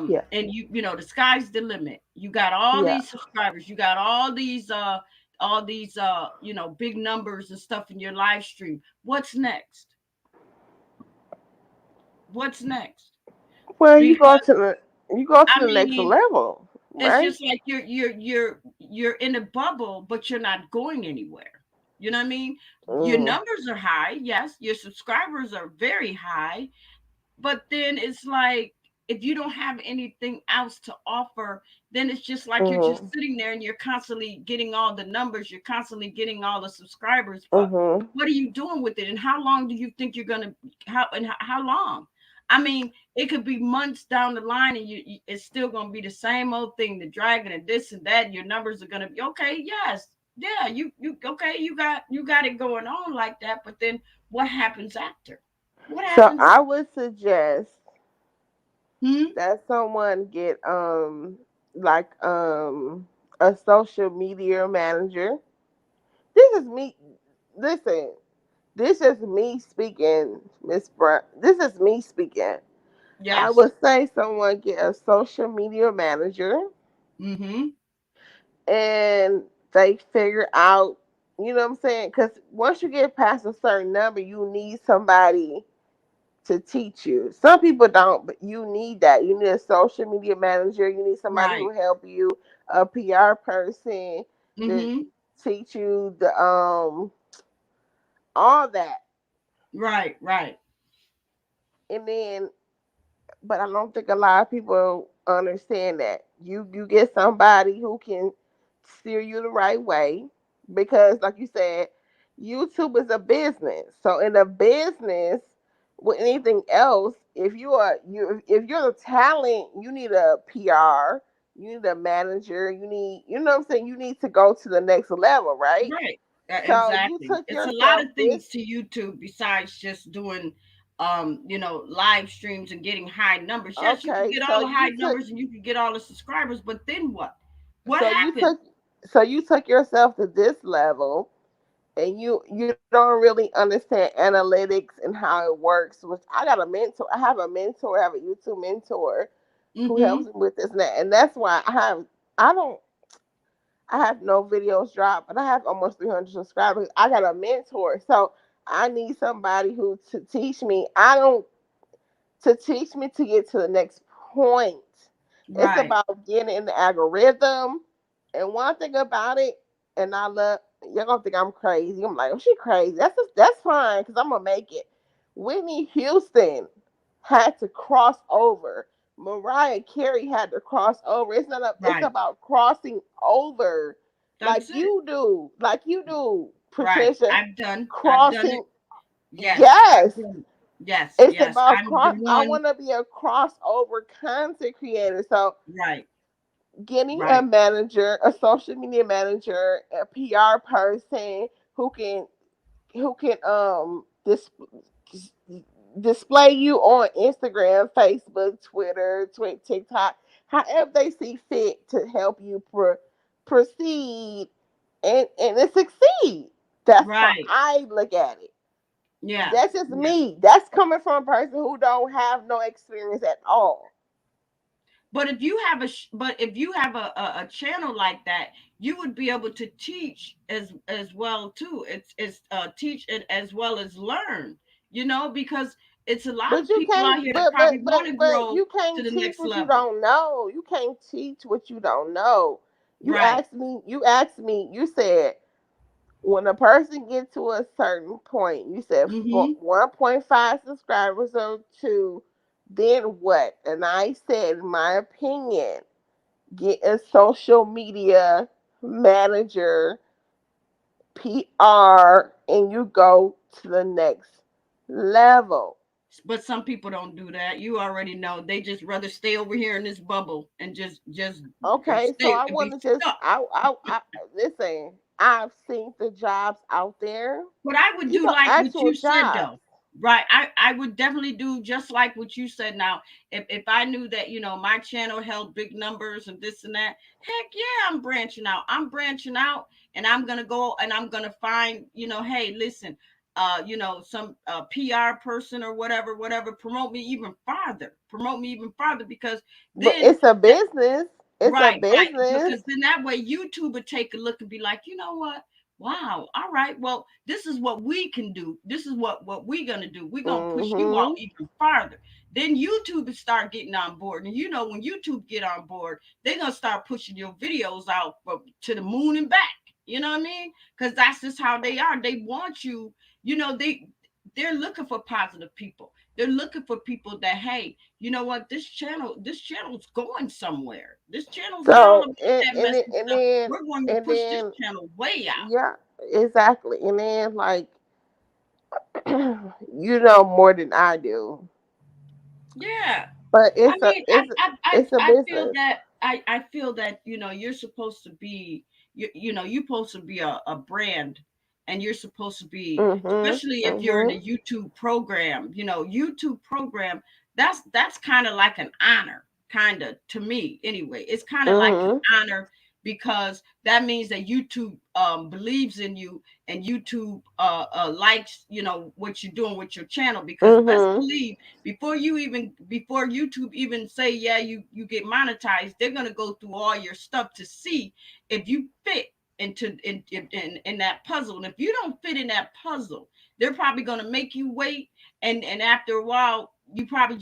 B: Yeah.
A: and the sky's the limit. You got all
B: Yeah.
A: these subscribers, you got all these big numbers and stuff in your live stream. What's next? What's next?
B: Well,
A: Because
B: you go to
A: I
B: the next
A: mean,
B: level,
A: it's
B: right?
A: just like you're in a bubble, but you're not going anywhere. You know what I mean? Your
B: Mm.
A: numbers are high, yes, your subscribers are very high, but then it's like, if you don't have anything else to offer, then it's just like you're just
B: Mhm.
A: sitting there and you're constantly getting all the numbers, you're constantly getting all the subscribers, but
B: Mhm.
A: what are you doing with it? And how long do you think you're gonna how long? I mean, it could be months down the line, and it's still gonna be the same old thing, the dragon and this and that. Your numbers are gonna be okay, yes, yeah, you okay, you got it going on like that, but then what happens after? What
B: So
A: happens?
B: I would suggest
A: Hmm.
B: that someone get like a social media manager. This is me. Listen, this is me speaking, Miss Brown. This is me speaking. I
A: Yes.
B: would say someone get a social media manager
A: Mm-hmm.
B: and they figure out, you know what I'm saying? Because once you get past a certain number, you need somebody to teach you. Some people don't, but you need that. You need a social media manager. You need somebody who
A: Right.
B: help you, a PR person to
A: Mm-hmm.
B: teach you the all that.
A: Right. Right.
B: And then but I don't think a lot of people understand that. You get somebody who can steer you the right way because, like you said, YouTube is a business. So in a business with anything else, if you're the talent, you need a PR, you need a manager, you know what I'm saying. You need to go to the next level, right?
A: Right.
B: So you
A: Exactly.
B: took
A: It's a lot
B: yourself
A: of
B: this.
A: things to YouTube besides just doing live streams and getting high numbers. Yes, you can
B: Okay,
A: get
B: so
A: all the high
B: you took
A: numbers and you can get all the subscribers, but then what? What
B: so you
A: happened?
B: took so you took yourself to this level and you don't really understand analytics and how it works, which I have a mentor, I have a YouTube mentor who helps
A: Mm-hmm.
B: me with this and that. And that's why I don't I have no videos dropped, but I have almost 300 subscribers. I got a mentor. So I need somebody who to teach me. I don't to teach me to get to the next point. It's
A: Right.
B: about getting in the algorithm. And one thing about it, and I love you're gonna think I'm crazy. I'm like, oh, she crazy. That's fine because I'm gonna make it. Whitney Houston had to cross over. Mariah Carey had to cross over. It's
A: Right.
B: about crossing over,
A: That's it.
B: like you do,
A: Right.
B: Patricia.
A: I've done it.
B: Crossing,
A: Yes, I've
B: yes.
A: done it. Yes,
B: It's
A: yes.
B: about
A: I'm the
B: cross. I
A: one.
B: want to be a crossover content creator. So
A: Right.
B: getting a
A: Right.
B: manager, a social media manager, a PR person who can display you on Instagram, Facebook, Twitter, TikTok, however they see fit to help you proceed and succeed. That's how
A: Right.
B: I look at it.
A: Yeah.
B: That's just
A: Yeah.
B: me. That's coming from a person who don't have no experience at all.
A: But if you have a channel like that, you would be able to teach as well too. It's teach it as well as learn. Because it's a lot
B: But
A: of
B: you
A: people
B: can't.
A: out here that probably want to
B: But
A: grow
B: you
A: to
B: can't
A: the
B: teach
A: next
B: what you
A: level.
B: don't know. You can't teach what you don't know. You
A: Right.
B: asked me. You asked me. You said when a person gets to a certain point, you said
A: Mm-hmm.
B: 1.5 subscribers or two. Then what? And I said, in my opinion, get a social media manager, PR, and you go to the next level.
A: But some people don't do that. You already know. They just rather stay over here in this bubble and just
B: Okay, so
A: stay
B: I
A: be
B: want to just
A: stuck.
B: I listen. I've seen the jobs out there.
A: But I would
B: These
A: do
B: are
A: like what
B: actual
A: you said
B: jobs.
A: though. Right. I would definitely do just like what you said now. If I knew that, my channel held big numbers and this and that, heck yeah, I'm branching out. I'm branching out and I'm gonna go and I'm gonna find, hey, listen, some PR person or whatever, promote me even farther. Promote me even farther because
B: But
A: then
B: it's a business. It's a
A: right, right.
B: business.
A: Because then that way YouTube would take a look and be like, you know what? Wow. All right. Well, this is what we can do. This is what we're gonna do. We're gonna push you out
B: Mhm.
A: even farther. Then YouTube would start getting on board. And when YouTube get on board, they're gonna start pushing your videos out to the moon and back. You know what I mean? Because that's just how they are. They want you, they're looking for positive people. They're looking for people that, hey, you know what, this channel's going somewhere. This channel's not all
B: So
A: about that
B: and
A: messy stuff. We're going to
B: and
A: push this
B: then
A: channel way out.
B: yeah, exactly. And then like you know more than I do,
A: Yeah.
B: but
A: I mean,
B: it's a
A: I feel
B: business.
A: that I feel that you're supposed to be you're supposed to be a brand, and you're supposed to be,
B: Mhm.
A: especially if you're in
B: Mhm.
A: a YouTube program. YouTube program. that's kind of like an honor, kind of, to me anyway. It's kind of like an
B: Mhm.
A: honor, because that means that YouTube believes in you, and YouTube likes, what you're doing with your channel. Because best
B: Mhm.
A: believe, before YouTube even say, yeah, you get monetized, they're gonna go through all your stuff to see if you fit in that puzzle. And if you don't fit in that puzzle, they're probably gonna make you wait, and after a while you probably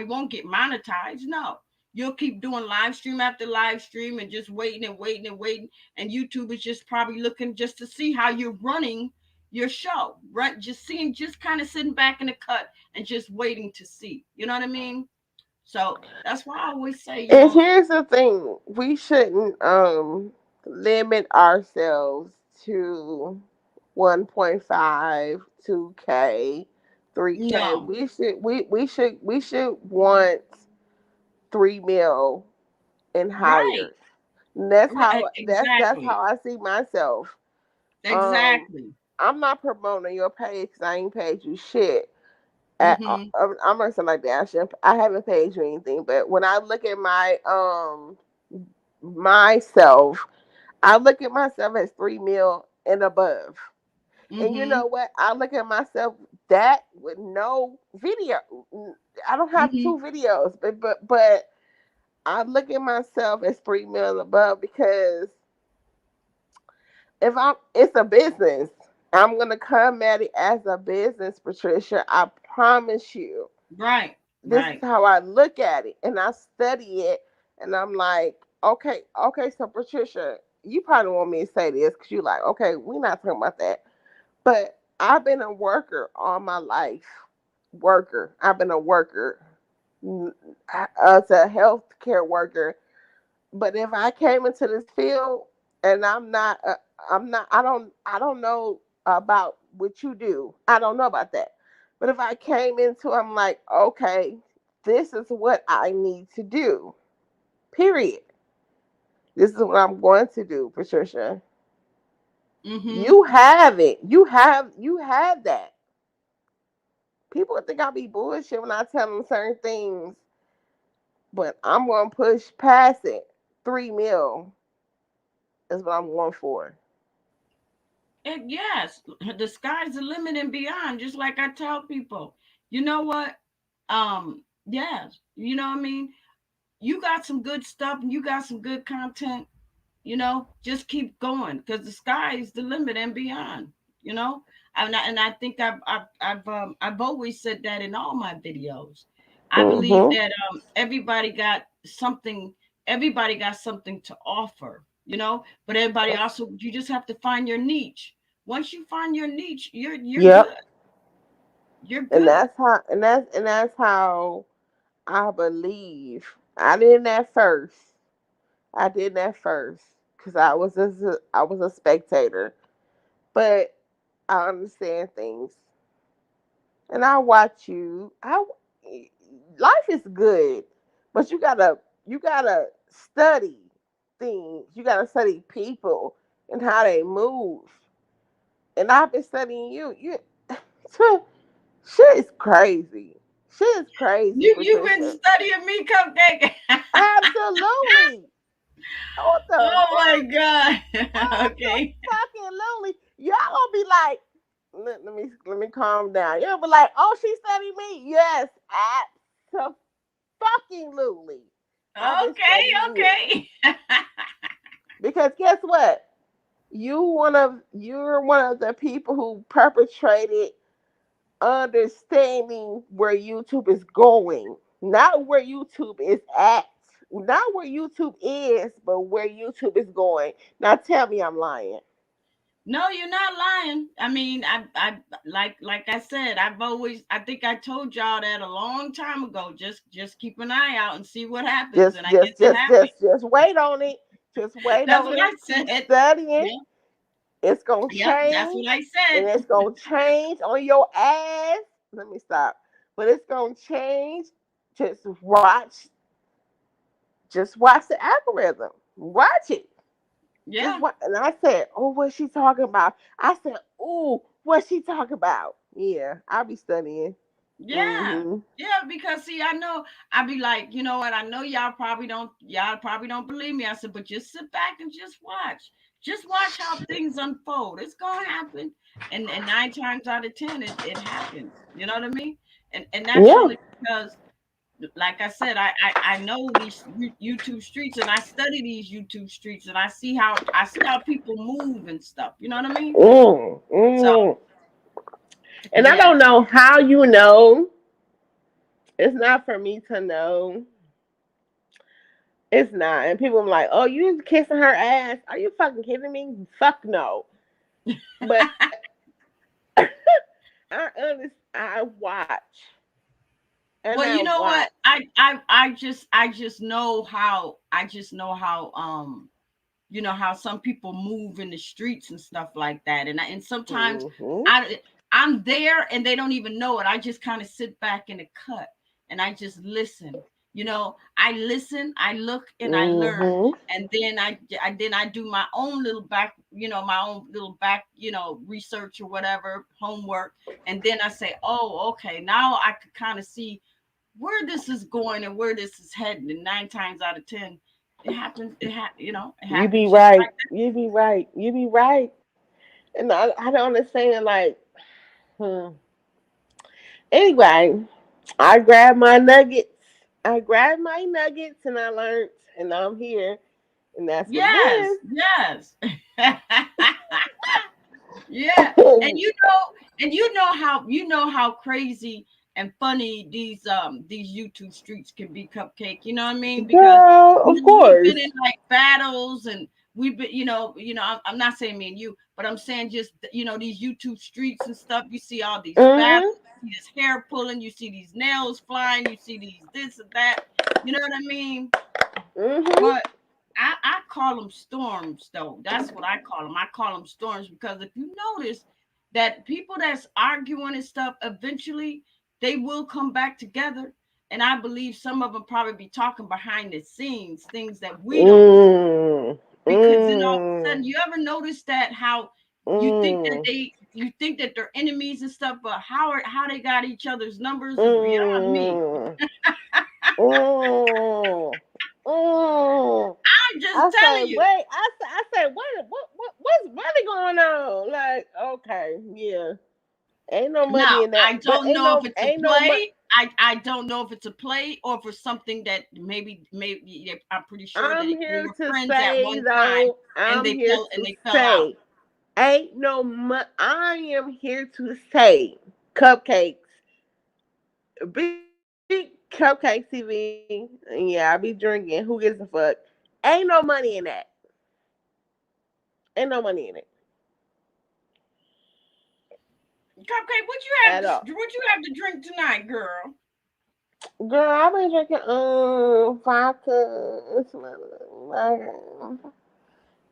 A: won't get monetized. No, you'll keep doing live stream after live stream, and just waiting and waiting and waiting, and YouTube is just probably looking just to see how you're running your show, right? Just seeing, just kind of sitting back in the cut and just waiting to see, you know what I mean? So that's why I always say,
B: And here's the thing: we shouldn't limit ourselves to 1.5, 2K, 3K.
A: no,
B: We should want 3 mil and
A: right,
B: higher. And that's
A: right,
B: how that's
A: exactly,
B: how I see myself. Um,
A: exactly.
B: I'm not promoting your page because I ain't paid you shit.
A: Mm-hmm.
B: I'm gonna say like that. I haven't paid you anything, but when I look at myself, I look at myself as 3 mil and above. And you
A: Mm-hmm.
B: know what? I look at myself that with no video. I don't have
A: Mm-hmm.
B: 2 videos, but I look at myself as 3 mil and above because if it's a business. I'm gonna come at it as a business, Patricia. I promise you.
A: Right,
B: This is
A: right.
B: how I look at it, and I study it, and I'm like, okay. So Patricia, you probably want me to say this because you like, okay, we're not talking about that. But I've been a worker all my life. Worker. I've been a worker as a healthcare worker. But if I came into this field and I don't know about what you do. I don't know about that. But if I came into, I'm like, okay, this is what I need to do. Period. This is what I'm going to do, Patricia.
A: Mm-hmm.
B: You have it. You have that. People think I be bullshit when I tell them certain things, but I'm gonna push past it. 3 mil is what I'm going for.
A: And yes, the sky's the limit and beyond. Just like I tell people, you know what? Yes, you know what I mean. You got some good stuff, and you got some good content. Just keep going, because the sky is the limit and beyond. You know, and I think I've always said that in all my videos. I believe
B: Hmm.
A: that everybody got something to offer. But everybody also, you just have to find your niche. Once you find your niche, you're
B: Yep.
A: good. You're
B: And
A: good.
B: that's how I believe. I didn't at first. I didn't at first because I was a spectator, but I understand things, and I watch you. I Life is good, but you gotta study things. You gotta study people and how they move. And I've been studying you. Shit is crazy. Shit is crazy,
A: You've been
B: Patricia.
A: studying me, Cupcake.
B: Absolutely. What the
A: Oh my
B: fuck?
A: god. Okay.
B: Absolutely. Y'all gonna be like, let me calm down. You'll be like, oh, she studied me. Yes, absolutely. I've been
A: Okay,
B: studying you
A: okay.
B: because guess what? You're one of the people who perpetrated understanding where YouTube is going, not where YouTube is at, not where YouTube is, but where YouTube is going. Now tell me I'm lying.
A: No, you're not lying. I mean, like I said, I think I told y'all that a long time ago. Just keep an eye out and see what happens,
B: Just,
A: and I
B: just,
A: guess it
B: just,
A: happened.
B: just, just wait on it. Just wait
A: That's
B: on
A: what I
B: it. Keep
A: said.
B: studying.
A: Yeah,
B: It's gonna
A: yep, that's what
B: change,
A: I
B: and
A: said.
B: it's gonna change on your ass. Let me stop. But it's gonna change. Just watch. Just watch the algorithm. Watch it. Just
A: Yeah.
B: what? And I said, "Oh, what's she talking about?" I said, "Oh, what's she talking about?" Yeah, I'll be studying.
A: Yeah.
B: Mhm.
A: Yeah, because see, I know I be like, you know what? I know y'all probably don't believe me. I said, but just sit back and just watch. Just watch how things unfold. It's gonna happen. And 9 times out of 10 it happens. You know what I mean? And that's
B: Yeah.
A: only because like I said, I know these YouTube streets and I study these YouTube streets and I see how people move and stuff. You know what I mean?
B: Mm,
A: So
B: mm. And I
A: yeah.
B: don't know how you know. It's not for me to know. It's not. And people are like, oh, you kissing her ass. Are you fucking kidding me? Fuck no. But I watch. And
A: Well,
B: I
A: you know
B: watch.
A: what? I just know how you know how some people move in the streets and stuff like that, and sometimes
B: Mm-hmm.
A: I I'm there and they don't even know it. I just kind of sit back in the cut and I just listen. You know, I listen, I look, and I learn,
B: Mm-hmm.
A: and then I do my own little back, my own little back, research or whatever homework, and then I say, oh, okay, now I could kind of see where this is going and where this is heading. And 9 times out of 10, it happens. It
B: You be
A: happens just
B: right.
A: like
B: You be right. You be right. And I don't understand, like, hmm. Anyway, I grabbed my nuggets. I grabbed my nuggets and I learned, and I'm here. And that's what
A: yes,
B: it
A: yes, yeah. And
B: is.
A: you know how crazy and funny these YouTube streets can be, Cupcake. You know what I mean? Because
B: Girl, of
A: we've been
B: course.
A: in like battles, and we've been, I'm not saying me and you, but I'm saying just these YouTube streets and stuff. You see all these battles,
B: Mm-hmm.
A: you see this hair pulling, you see these nails flying, you see these this and that. You know what I mean?
B: Mm-hmm.
A: But I call them storms, though. That's what I call them. I call them storms because if you notice that people that's arguing and stuff, eventually they will come back together. And I believe some of them probably be talking behind the scenes, things that we don't see.
B: Mm.
A: Because then all of a
B: Mm.
A: sudden, you ever notice that how
B: Mm.
A: you think that they're enemies and stuff, but how they got each other's numbers is beyond me.
B: Mm. Mm. Mm.
A: I'm just
B: I say,
A: telling you.
B: wait. I say, what's really going on? Like, okay, yeah, ain't no
A: Now,
B: money in that,
A: I
B: but
A: don't know if it's a
B: ain't no money.
A: play. I don't know if it's a play or for something that maybe yeah, I'm pretty sure that
B: I'm
A: they
B: here
A: were
B: to
A: friends at
B: say
A: one time
B: though.
A: and
B: I'm
A: they
B: here
A: fell and
B: to
A: they fell out.
B: say, ain't no money. I am here to say, cupcakes, big cupcake TV. Yeah, I be drinking. Who gives a fuck? Ain't no money in that. Ain't no money in it
A: Cupcake,
B: at all.
A: what you have to drink tonight, girl?
B: Girl, I've been drinking vodka,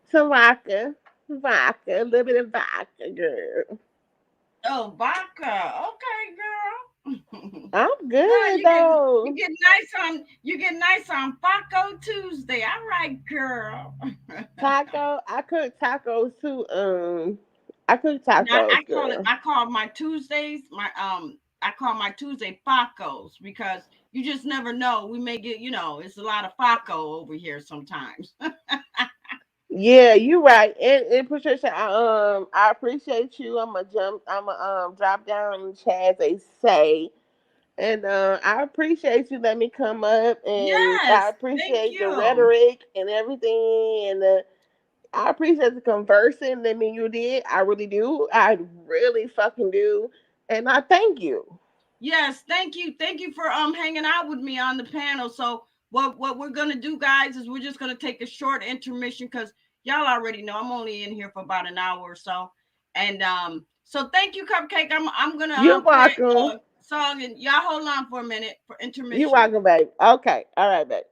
B: some vodka, a little bit of vodka, girl.
A: Oh, vodka. Okay, girl.
B: I'm
A: Girl,
B: good
A: you
B: though.
A: get nice on Faco Tuesday. All right, girl.
B: I cook tacos too. I cook
A: Now
B: tacos, girl.
A: I call my Tuesdays I call my Tuesday Facos because you just never know. We may get, it's a lot of Faco over here sometimes.
B: Yeah, you right. And Patricia, I appreciate you. I'm a drop down in the chat as they say. And I appreciate you letting me come up, and I
A: Yes, thank
B: appreciate the
A: you.
B: rhetoric and everything, and I appreciate the conversing that me and you did. I really do. I really fucking do, and I thank you.
A: Yes, thank you. Thank you for hanging out with me on the panel. So what we're gonna do, guys, is we're just gonna take a short intermission because y'all already know I'm only in here for about an hour or so. And so thank you, Cupcake. I'm gonna
B: You're
A: play
B: welcome.
A: a song and y'all hold on for a minute for
B: You're
A: intermission.
B: welcome, babe. Okay, all right, babe.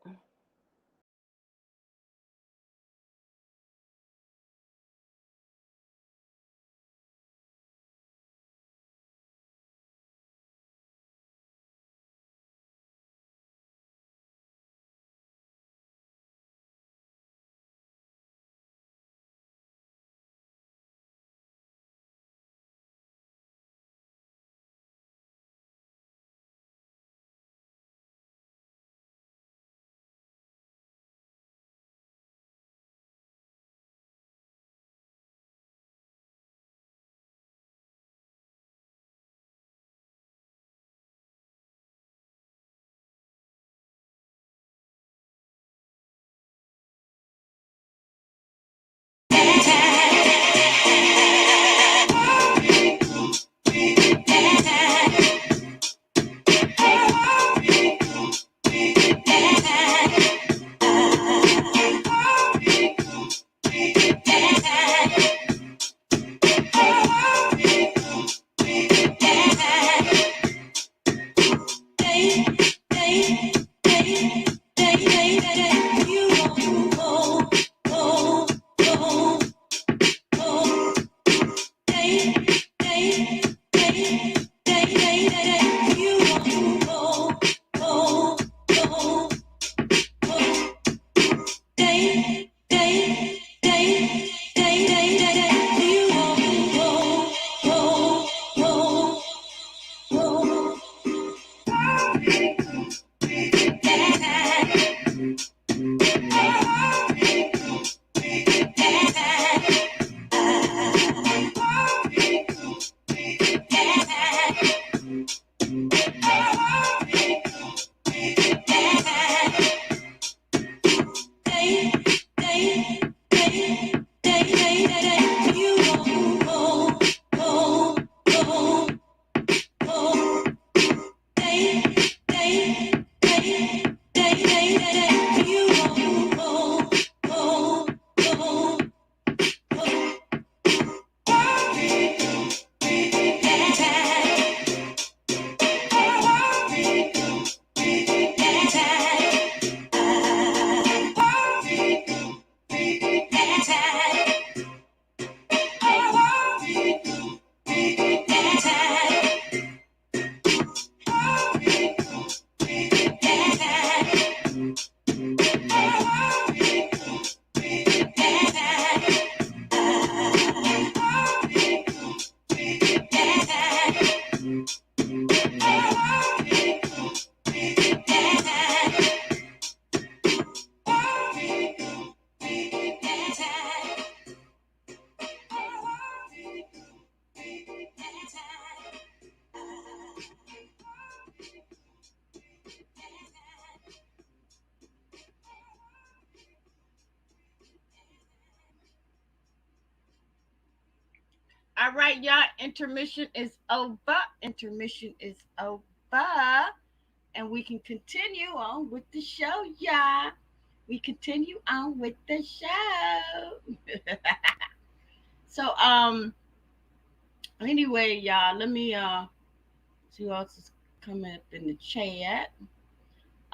A: All right, y'all. Intermission is over. Intermission is over. And we can continue on with the show, y'all. We continue on with the show. So anyway, y'all, let me see who else is coming up in the chat.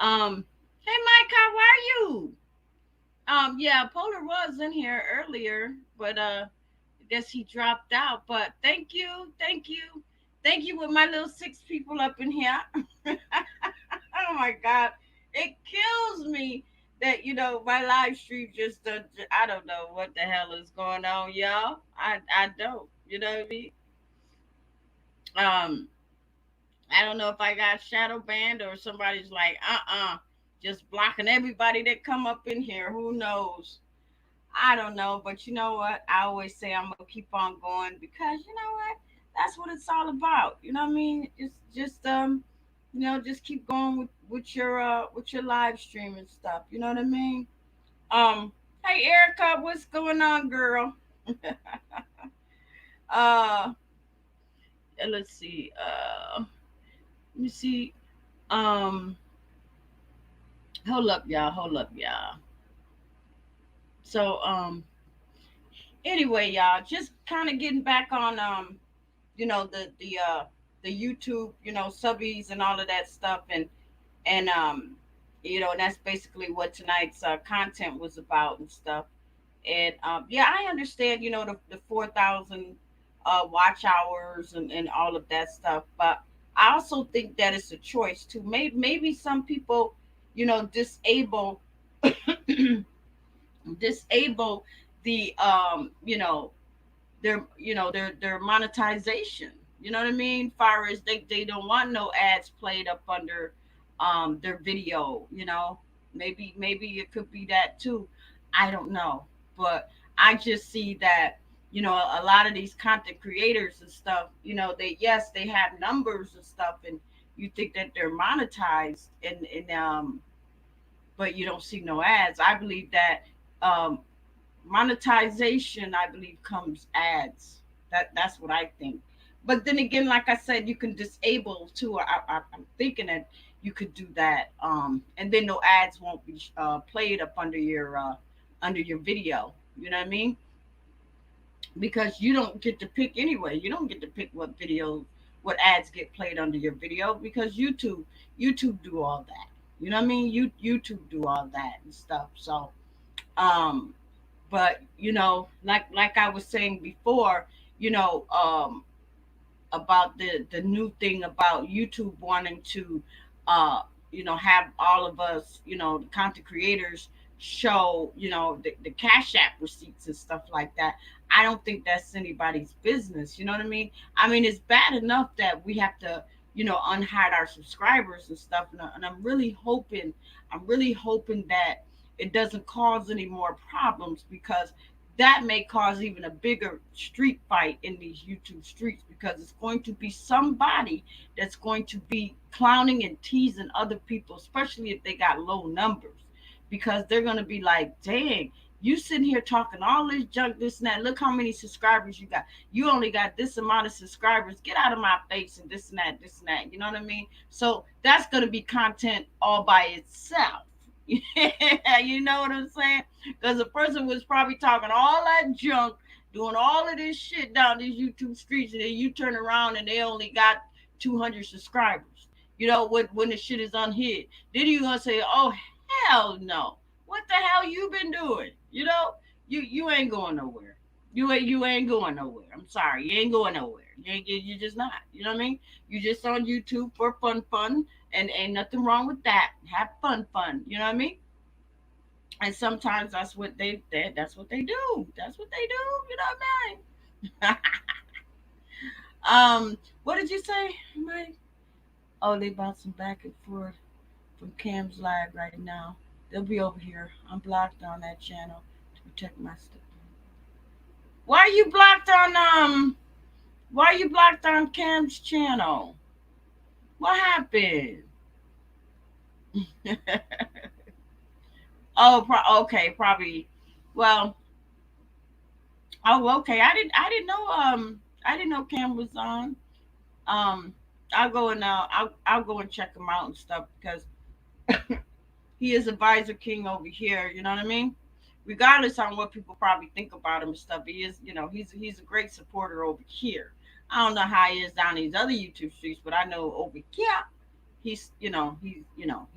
A: Hey Mike, how are you? Yeah, Polar was in here earlier, but I guess he dropped out. But thank you with my little six people up in here. Oh my God, it kills me that my live stream just I don't know what the hell is going on, y'all. I don't, you know what I mean? Um, I don't know if I got shadow banned or somebody's like, just blocking everybody that come up in here. Who knows? I don't know, but you know what? I always say I'm gonna keep on going because you know what? That's what it's all about. You know what I mean? Just just keep going with your live stream and stuff. You know what I mean? Hey Erica, what's going on, girl? uh, let's see. Let me see. Um, hold up, y'all. Hold up, y'all. So anyway, y'all, just kind of getting back on you know the the uh the YouTube, subbies and all of that stuff, and and that's basically what tonight's content was about and stuff. And yeah, I understand, the 4,000 watch hours and all of that stuff, but I also think that it's a choice too. Maybe some people, disable disable the their monetization. You know what I mean? Far as they don't want no ads played up under their video, Maybe it could be that too. I don't know. But I just see that, a lot of these content creators and stuff, they have numbers and stuff, and you think that they're monetized, and but you don't see no ads. I believe that um monetization, I believe, comes ads. That's what I think. But then again, like I said, you can disable too. I'm thinking that you could do that, and then no ads won't be played up under your video. You know what I mean? Because you don't get to pick anyway. You don't get to pick what ads get played under your video, because YouTube do all that. You know what I mean? YouTube do all that and stuff. So um but like I was saying before, you know um about the new thing about YouTube wanting to uh have all of us, the content creators, show, the cash app receipts and stuff like that. I don't think that's anybody's business. You know what I mean? I mean, it's bad enough that we have to, unhide our subscribers and stuff, and I'm really hoping that it doesn't cause any more problems, because that may cause even a bigger street fight in these YouTube streets, because it's going to be somebody that's going to be clowning and teasing other people, especially if they got low numbers, because they're going to be like, dang, you sitting here talking all this junk, this and that. Look how many subscribers you got. You only got this amount of subscribers. Get out of my face, and this and that, this and that. You know what I mean? So that's going to be content all by itself. You know what I'm saying? Because the person was probably talking all that junk, doing all of this shit down these YouTube streets, and then you turn around and they only got 200 subscribers. When the shit is unhid, then you gonna say, "Oh hell no! What the hell you been doing?" You ain't going nowhere. You ain't going nowhere. I'm sorry, you ain't going nowhere. You just not. You know what I mean? You just on YouTube for fun, and ain't nothing wrong with that. Have fun. You know what I mean? And sometimes that's what they do. That's what they do. You know what I mean? What did you say, Mike? Oh, they bouncing back and forth from Cam's live right now. They'll be over here. I'm blocked on that channel to protect my stuff. Why are you blocked on Why are you blocked on Cam's channel? What happened? Okay, probably. Well, oh, okay. I didn't know. I didn't know Cam was on. Um, I'll go and I'll go and check him out and stuff because he is advisor king over here. You know what I mean? Regardless on what people probably think about him and stuff, he is, he's a great supporter over here. I don't know how he is down these other YouTube streets, but I know over here he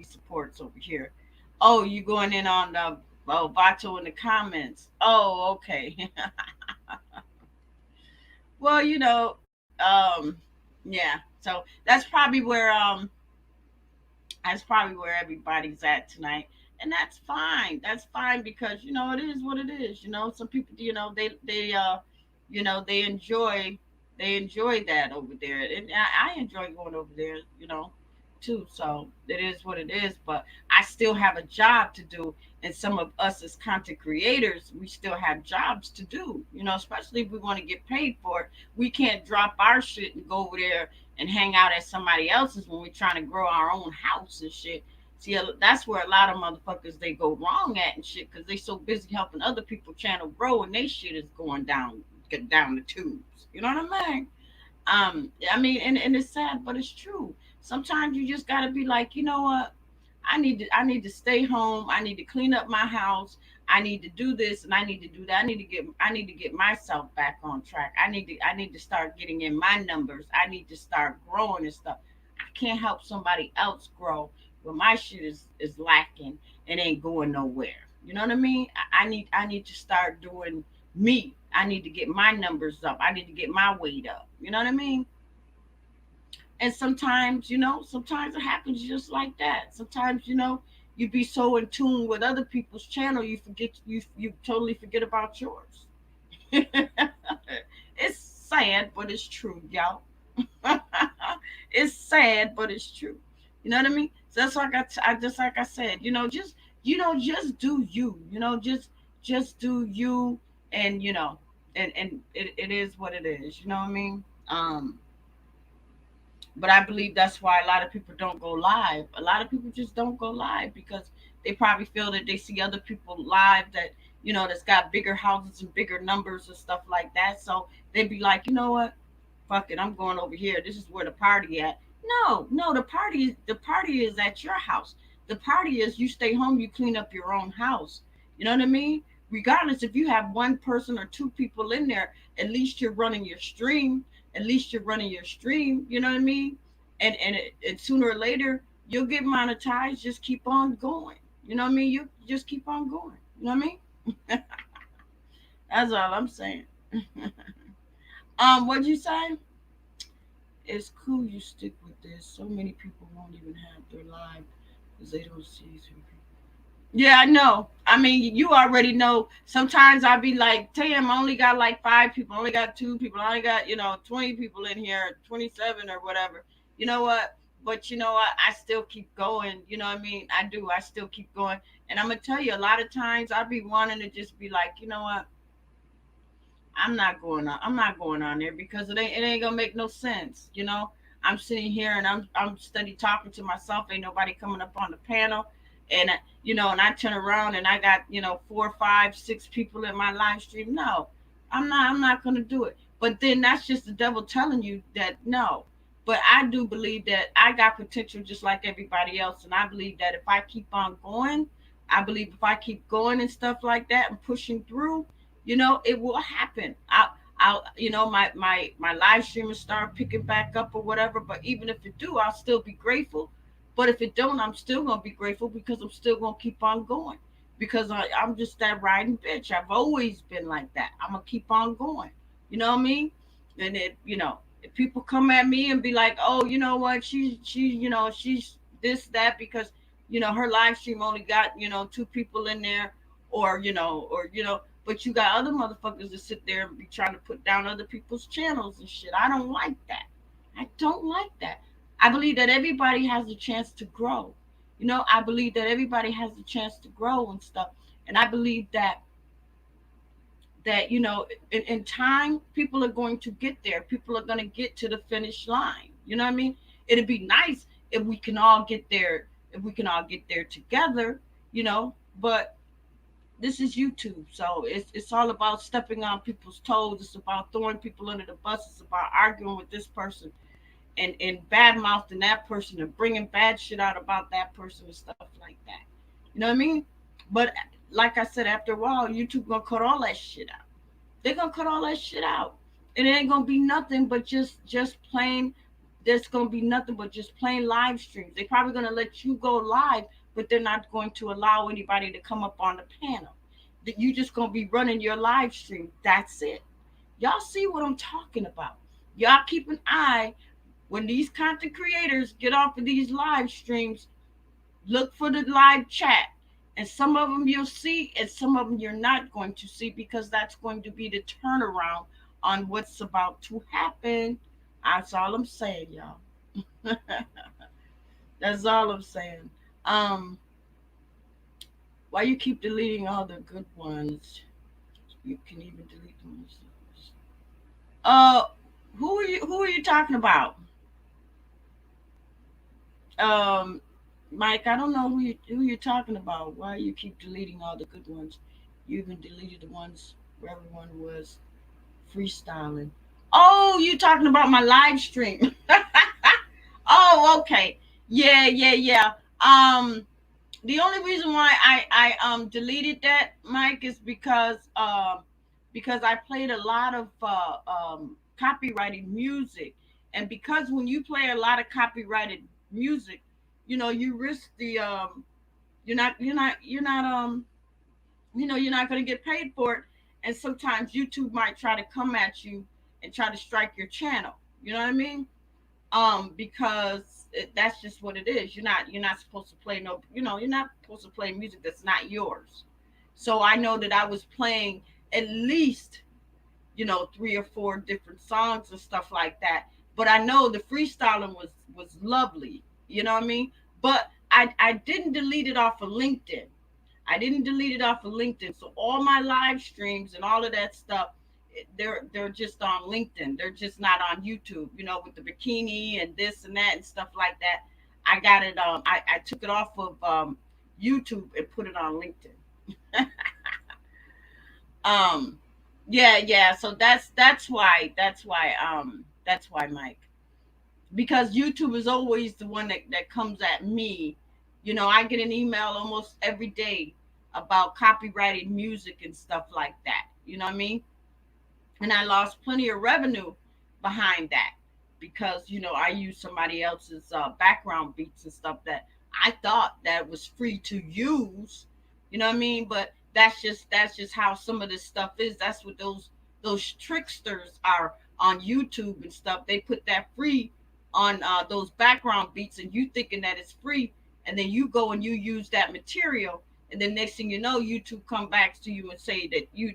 A: supports over here. Oh, you going in on the Vato in the comments? Oh, okay. Well, yeah. So that's probably where everybody's at tonight, and that's fine. That's fine because it is what it is. Some people, they enjoy that over there, and I enjoy going over there, too. So it is what it is. But I still have a job to do, and some of us as content creators, we still have jobs to do. Especially if we want to get paid for it. We can't drop our shit and go over there and hang out at somebody else's when we're trying to grow our own house and shit. See, that's where a lot of motherfuckers they go wrong at and shit because they so busy helping other people channel grow and they shit is going down the tubes. You know what I mean? And it's sad, but it's true. Sometimes you just gotta be like, you know what? I need to stay home. I need to clean up my house. I need to do this and I need to do that. I need to get myself back on track. I need to start getting in my numbers. I need to start growing and stuff. I can't help somebody else grow when my shit is lacking and ain't going nowhere. You know what I mean? I need to start doing me. I need to get my numbers up. I need to get my weight up. You know what I mean? And sometimes, sometimes it happens just like that. Sometimes, you be so in tune with other people's channel, you totally forget about yours. It's sad, but it's true, y'all. It's sad, but it's true. You know what I mean? So that's like just like I said, just do you. Just do you, and it is what it is. You know what I mean? But I believe that's why a lot of people don't go live. A lot of people just don't go live because they probably feel that they see other people live that that's got bigger houses and bigger numbers and stuff like that. So they'd be like, you know what? Fuck it, I'm going over here. This is where the party at. No, no, the party is at your house. The party is you stay home, you clean up your own house. You know what I mean? Regardless if you have one person or two people in there, at least you're running your stream. At least you're running your stream. You know what I mean? And sooner or later you'll get monetized. Just keep on going. You know what I mean? You just keep on going. You know what I mean? That's all I'm saying. What'd you say? It's cool you stick with this. So many people won't even have their live because they don't see certain people. Yeah, I know. I mean, you already know. Sometimes I be like, damn, I only got like 5 people, I only got 2 people, I only got, 20 people in here, 27 or whatever. You know what? But you know what? I still keep going. You know what I mean? I do. I still keep going. And I'm going to tell you, a lot of times I be wanting to just be like, you know what? I'm not going on there because it ain't gonna make no sense. I'm sitting here and I'm steady talking to myself. Ain't nobody coming up on the panel, and and I turn around and I got 4, 5, 6 people in my live stream. No, I'm not gonna do it. But then that's just the devil telling you that no. But I do believe that I got potential just like everybody else, and I believe that if I keep on going, I believe if I keep going and stuff like that and pushing through, it will happen. I'll my live stream will start picking back up or whatever. But even if it do, I'll still be grateful. But if it don't, I'm still gonna be grateful because I'm still gonna keep on going. Because I'm just that riding bitch. I've always been like that. I'm gonna keep on going. You know what I mean? And if people come at me and be like, oh, you know what, she's this that because her live stream only got 2 people in there, or but you got other motherfuckers that sit there and be trying to put down other people's channels and shit. I don't like that. I don't like that. I believe that everybody has a chance to grow. I believe that everybody has a chance to grow and stuff. And I believe that in time people are going to get there. People are going to get to the finish line. You know what I mean? It'd be nice if we can all get there, together. But this is YouTube, so it's all about stepping on people's toes. It's about throwing people under the bus. It's about arguing with this person and bad mouthing that person and bringing bad shit out about that person and stuff like that. You know what I mean? But like I said, after a while, YouTube gonna cut all that shit out. They're gonna cut all that shit out, and it ain't gonna be nothing but just plain. There's gonna be nothing but just plain live streams. They're probably gonna let you go live, but they're not going to allow anybody to come up on the panel. That you just gonna be running your live stream. That's it. Y'all see what I'm talking about? Y'all keep an eye when these content creators get off of these live streams. Look for the live chat. And some of them you'll see, and some of them you're not going to see because that's going to be the turnaround on what's about to happen. That's all I'm saying, y'all. That's all I'm saying. Um, why you keep deleting all the good ones? You can even delete the ones. Uh, who are you talking about? Um, Mike, I don't know who you're talking about. Why you keep deleting all the good ones? You even deleted the ones where everyone was freestyling. Oh, you talking about my live stream? Oh, okay. Yeah, yeah, yeah. Um, the only reason why I deleted that, Mike, is because I played a lot of copyrighted music, and because when you play a lot of copyrighted music, you risk the you're not going to get paid for it, and sometimes YouTube might try to come at you and try to strike your channel. You know what I mean? Because that's just what it is. You're not supposed to play no, you're not supposed to play music that's not yours. So I know that I was playing at least, three or four different songs and stuff like that. But I know the freestyling was lovely. You know what I mean? But I didn't delete it off of LinkedIn. I didn't delete it off of LinkedIn. So all my live streams and all of that stuff, they're just on LinkedIn. They're just not on YouTube. With the bikini and this and that and stuff like that. I got it. I took it off of YouTube and put it on LinkedIn. um, yeah, yeah. So that's why Mike, because YouTube is always the one that comes at me. I get an email almost every day about copyrighted music and stuff like that. You know what I mean? And I lost plenty of revenue behind that because I used somebody else's background beats and stuff that I thought that was free to use. You know what I mean? But that's just how some of this stuff is. That's what those tricksters are on YouTube and stuff. They put that free on those background beats, and you thinking that it's free, and then you go and you use that material, and then next thing you know, YouTube come back to you and say that you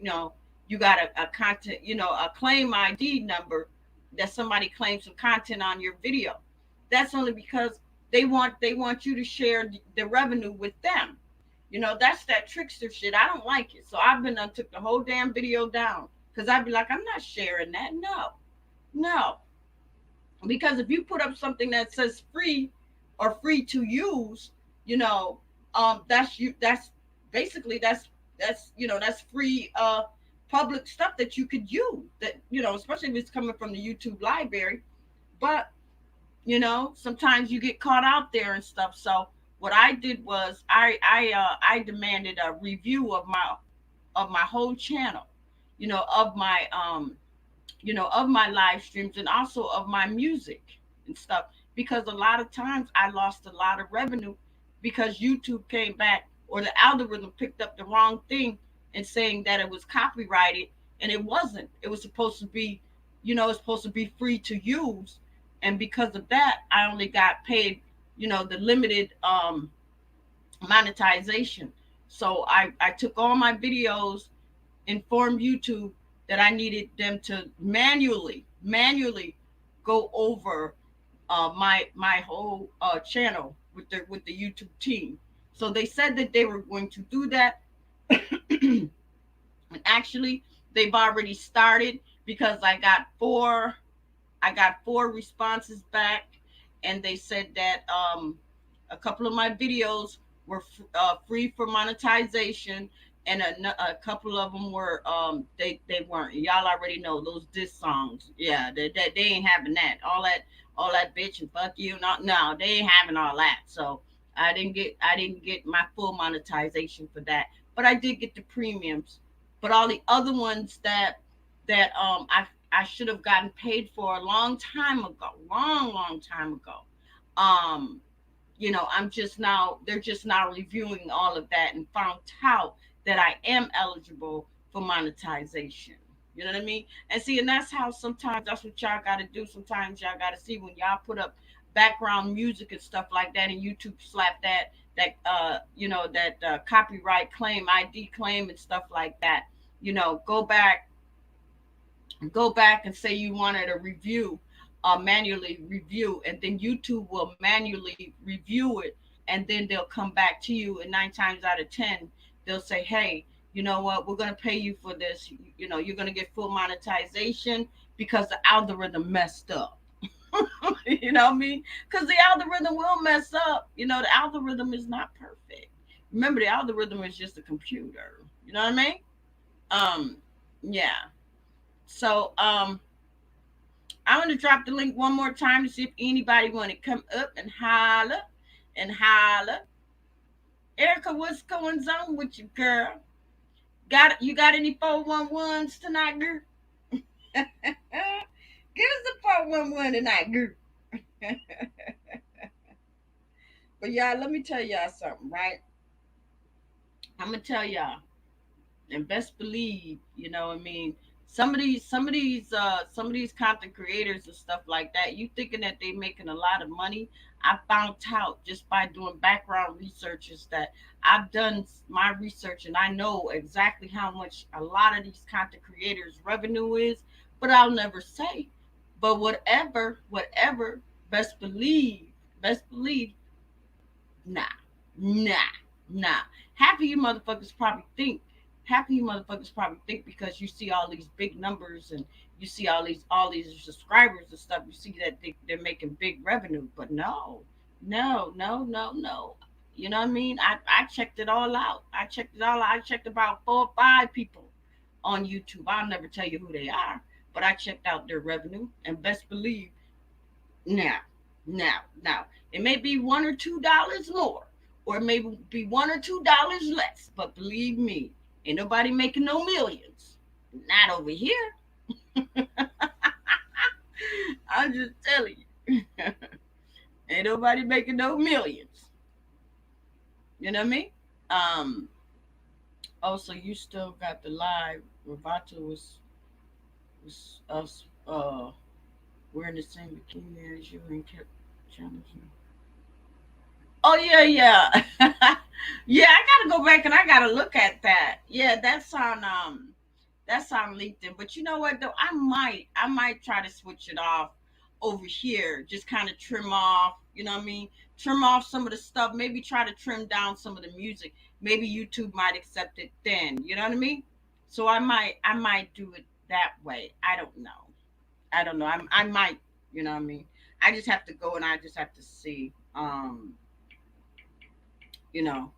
A: got a content, a claim ID number that somebody claims some content on your video. That's only because they want you to share the revenue with them. That's that trickster shit. I don't like it. So I've been took the whole damn video down because I'd be like, I'm not sharing that. No, no. Because if you put up something that says free or free to use, that's basically that's free public stuff that you could use, that especially if it's coming from the YouTube library. But sometimes you get caught out there and stuff. So what I did was I demanded a review of my whole channel, of my of my live streams and also of my music and stuff, because a lot of times I lost a lot of revenue because YouTube came back, or the algorithm picked up the wrong thing and saying that it was copyrighted, and it wasn't. It was supposed to be, it's supposed to be free to use, and because of that, I only got paid, the limited monetization. So I took all my videos, informed YouTube that I needed them to manually go over my whole channel with the YouTube team. So they said that they were going to do that, and actually they've already started because I got four responses back, and they said that a couple of my videos were free for monetization. and a couple of them were they weren't. Y'all already know those diss songs. Yeah, they ain't having that. All that bitch and fuck you. Not no, they ain't having all that. So I didn't get my full monetization for that, but I did get the premiums. But all the other ones that I should have gotten paid for a long time ago, long time ago. Um, I'm just now, they're just now reviewing all of that and found out that I am eligible for monetization. You know what I mean? And see, and that's how sometimes that's what y'all got to do. Sometimes y'all got to see when y'all put up background music and stuff like that, and YouTube slap that copyright claim, ID claim, and stuff like that. Go back and say you wanted a review, manually review, and then YouTube will manually review it, and then they'll come back to you, and 9 times out of 10 they'll say, hey, you know what, we're going to pay you for this. You're going to get full monetization because the algorithm messed up. You know what I mean? Because the algorithm will mess up. The algorithm is not perfect. Remember, the algorithm is just a computer. You know what I mean? Yeah. So I'm gonna drop the link one more time to see if anybody want to come up and holler and holler. Erica, what's going on with you, girl? You got any 411s tonight, girl? Give us a 411 tonight, girl. But y'all, let me tell y'all something, right? I'm gonna tell y'all, and best believe, what I mean, some of these content creators and stuff like that, you thinking that they making a lot of money. I found out just by doing background researches that I've done my research, and I know exactly how much a lot of these content creators revenue is, but I'll never say. But whatever, best believe, nah, nah, nah. Half of you motherfuckers probably think, because you see all these big numbers, and you see all these subscribers and stuff, you see that they're making big revenue. But no, no, no, no, no. You know what I mean? I checked it all out. I checked about 4 or 5 people on YouTube. I'll never tell you who they are, but I checked out their revenue, and best believe, now, now, it may be $1 or $2 more, or it may be $1 or $2 less. But believe me, ain't nobody making no millions. Not over here. I'm just telling you, ain't nobody making no millions. You know what I mean? Um. Also, you still got the live. Rovato was us wearing the same bikini as you and kept challenging. Oh yeah, yeah, yeah. I gotta go back and I gotta look at that. Yeah, that's on LinkedIn. But you know what though, I might try to switch it off over here. Just kind of trim off. You know what I mean? Trim off some of the stuff. Maybe try to trim down some of the music. Maybe YouTube might accept it then. You know what I mean? So I might do it that way. I don't know. I might. You know what I mean? I just have to go and I just have to see. You know,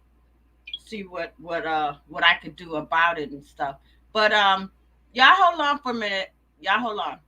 A: see what I could do about it and stuff. But y'all hold on for a minute. Y'all hold on.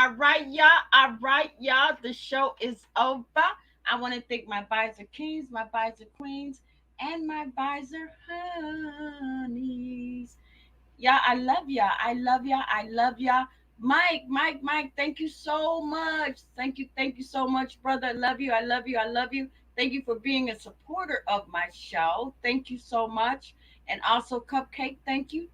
A: All right, y'all. All right, y'all. The show is over. I want to thank my advisor kings, my advisor queens, and my advisor honeys. Yeah, I love y'all. I love y'all. I love y'all. Mike, thank you so much. Thank you so much, brother. I love you. I love you. I love you. Thank you for being a supporter of my show. Thank you so much. And also, Cupcake, thank you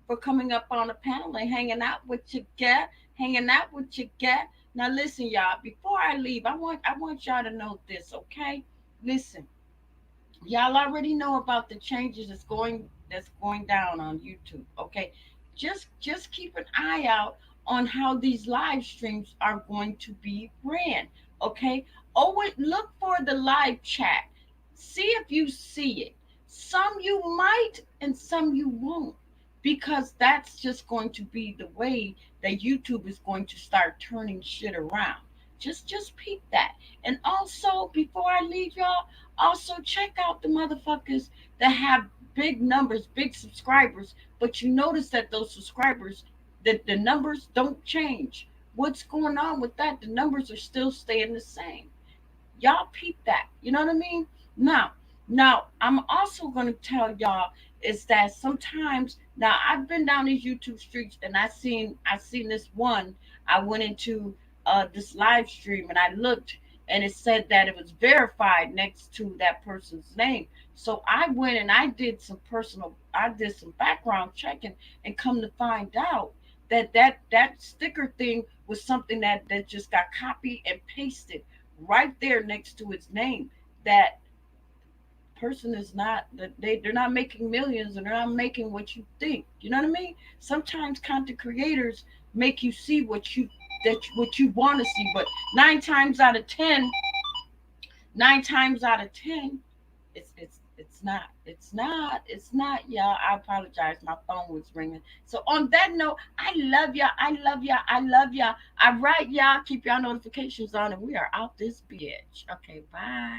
A: for coming up on the panel and hanging out with your get, hanging out with your get. Now, listen, y'all. Before I leave, I want y'all to know this, okay? Listen, y'all already know about the changes that's going down on YouTube. Okay, just keep an eye out on how these live streams are going to be ran. Okay, always look for the live chat. See if you see it. Some you might and some you won't, because that's just going to be the way that YouTube is going to start turning shit around. Just peep that. And also, before I leave y'all, also, check out the motherfuckers that have big numbers, big subscribers, but you notice that those subscribers, the numbers don't change. What's going on with that? The numbers are still staying the same. Y'all peep that. You know what I mean? Now, now I'm also gonna tell y'all is that sometimes now I've been down these YouTube streets and I seen this one. I went into this live stream and I looked and it said that it was verified next to that person's name. So I went and I did some background checking and come to find out that that sticker thing was something that just got copied and pasted right there next to its name. That person is not that they're not making millions and they're not making what you think. You know what I mean? Sometimes content creators make you see what you want to see, but nine times out of ten, 9 times out of 10, it's not, y'all. I apologize, my phone was ringing. So on that note, I love y'all, I love y'all, I love y'all. All right, y'all, keep y'all notifications on and we are out this bitch. Okay, bye.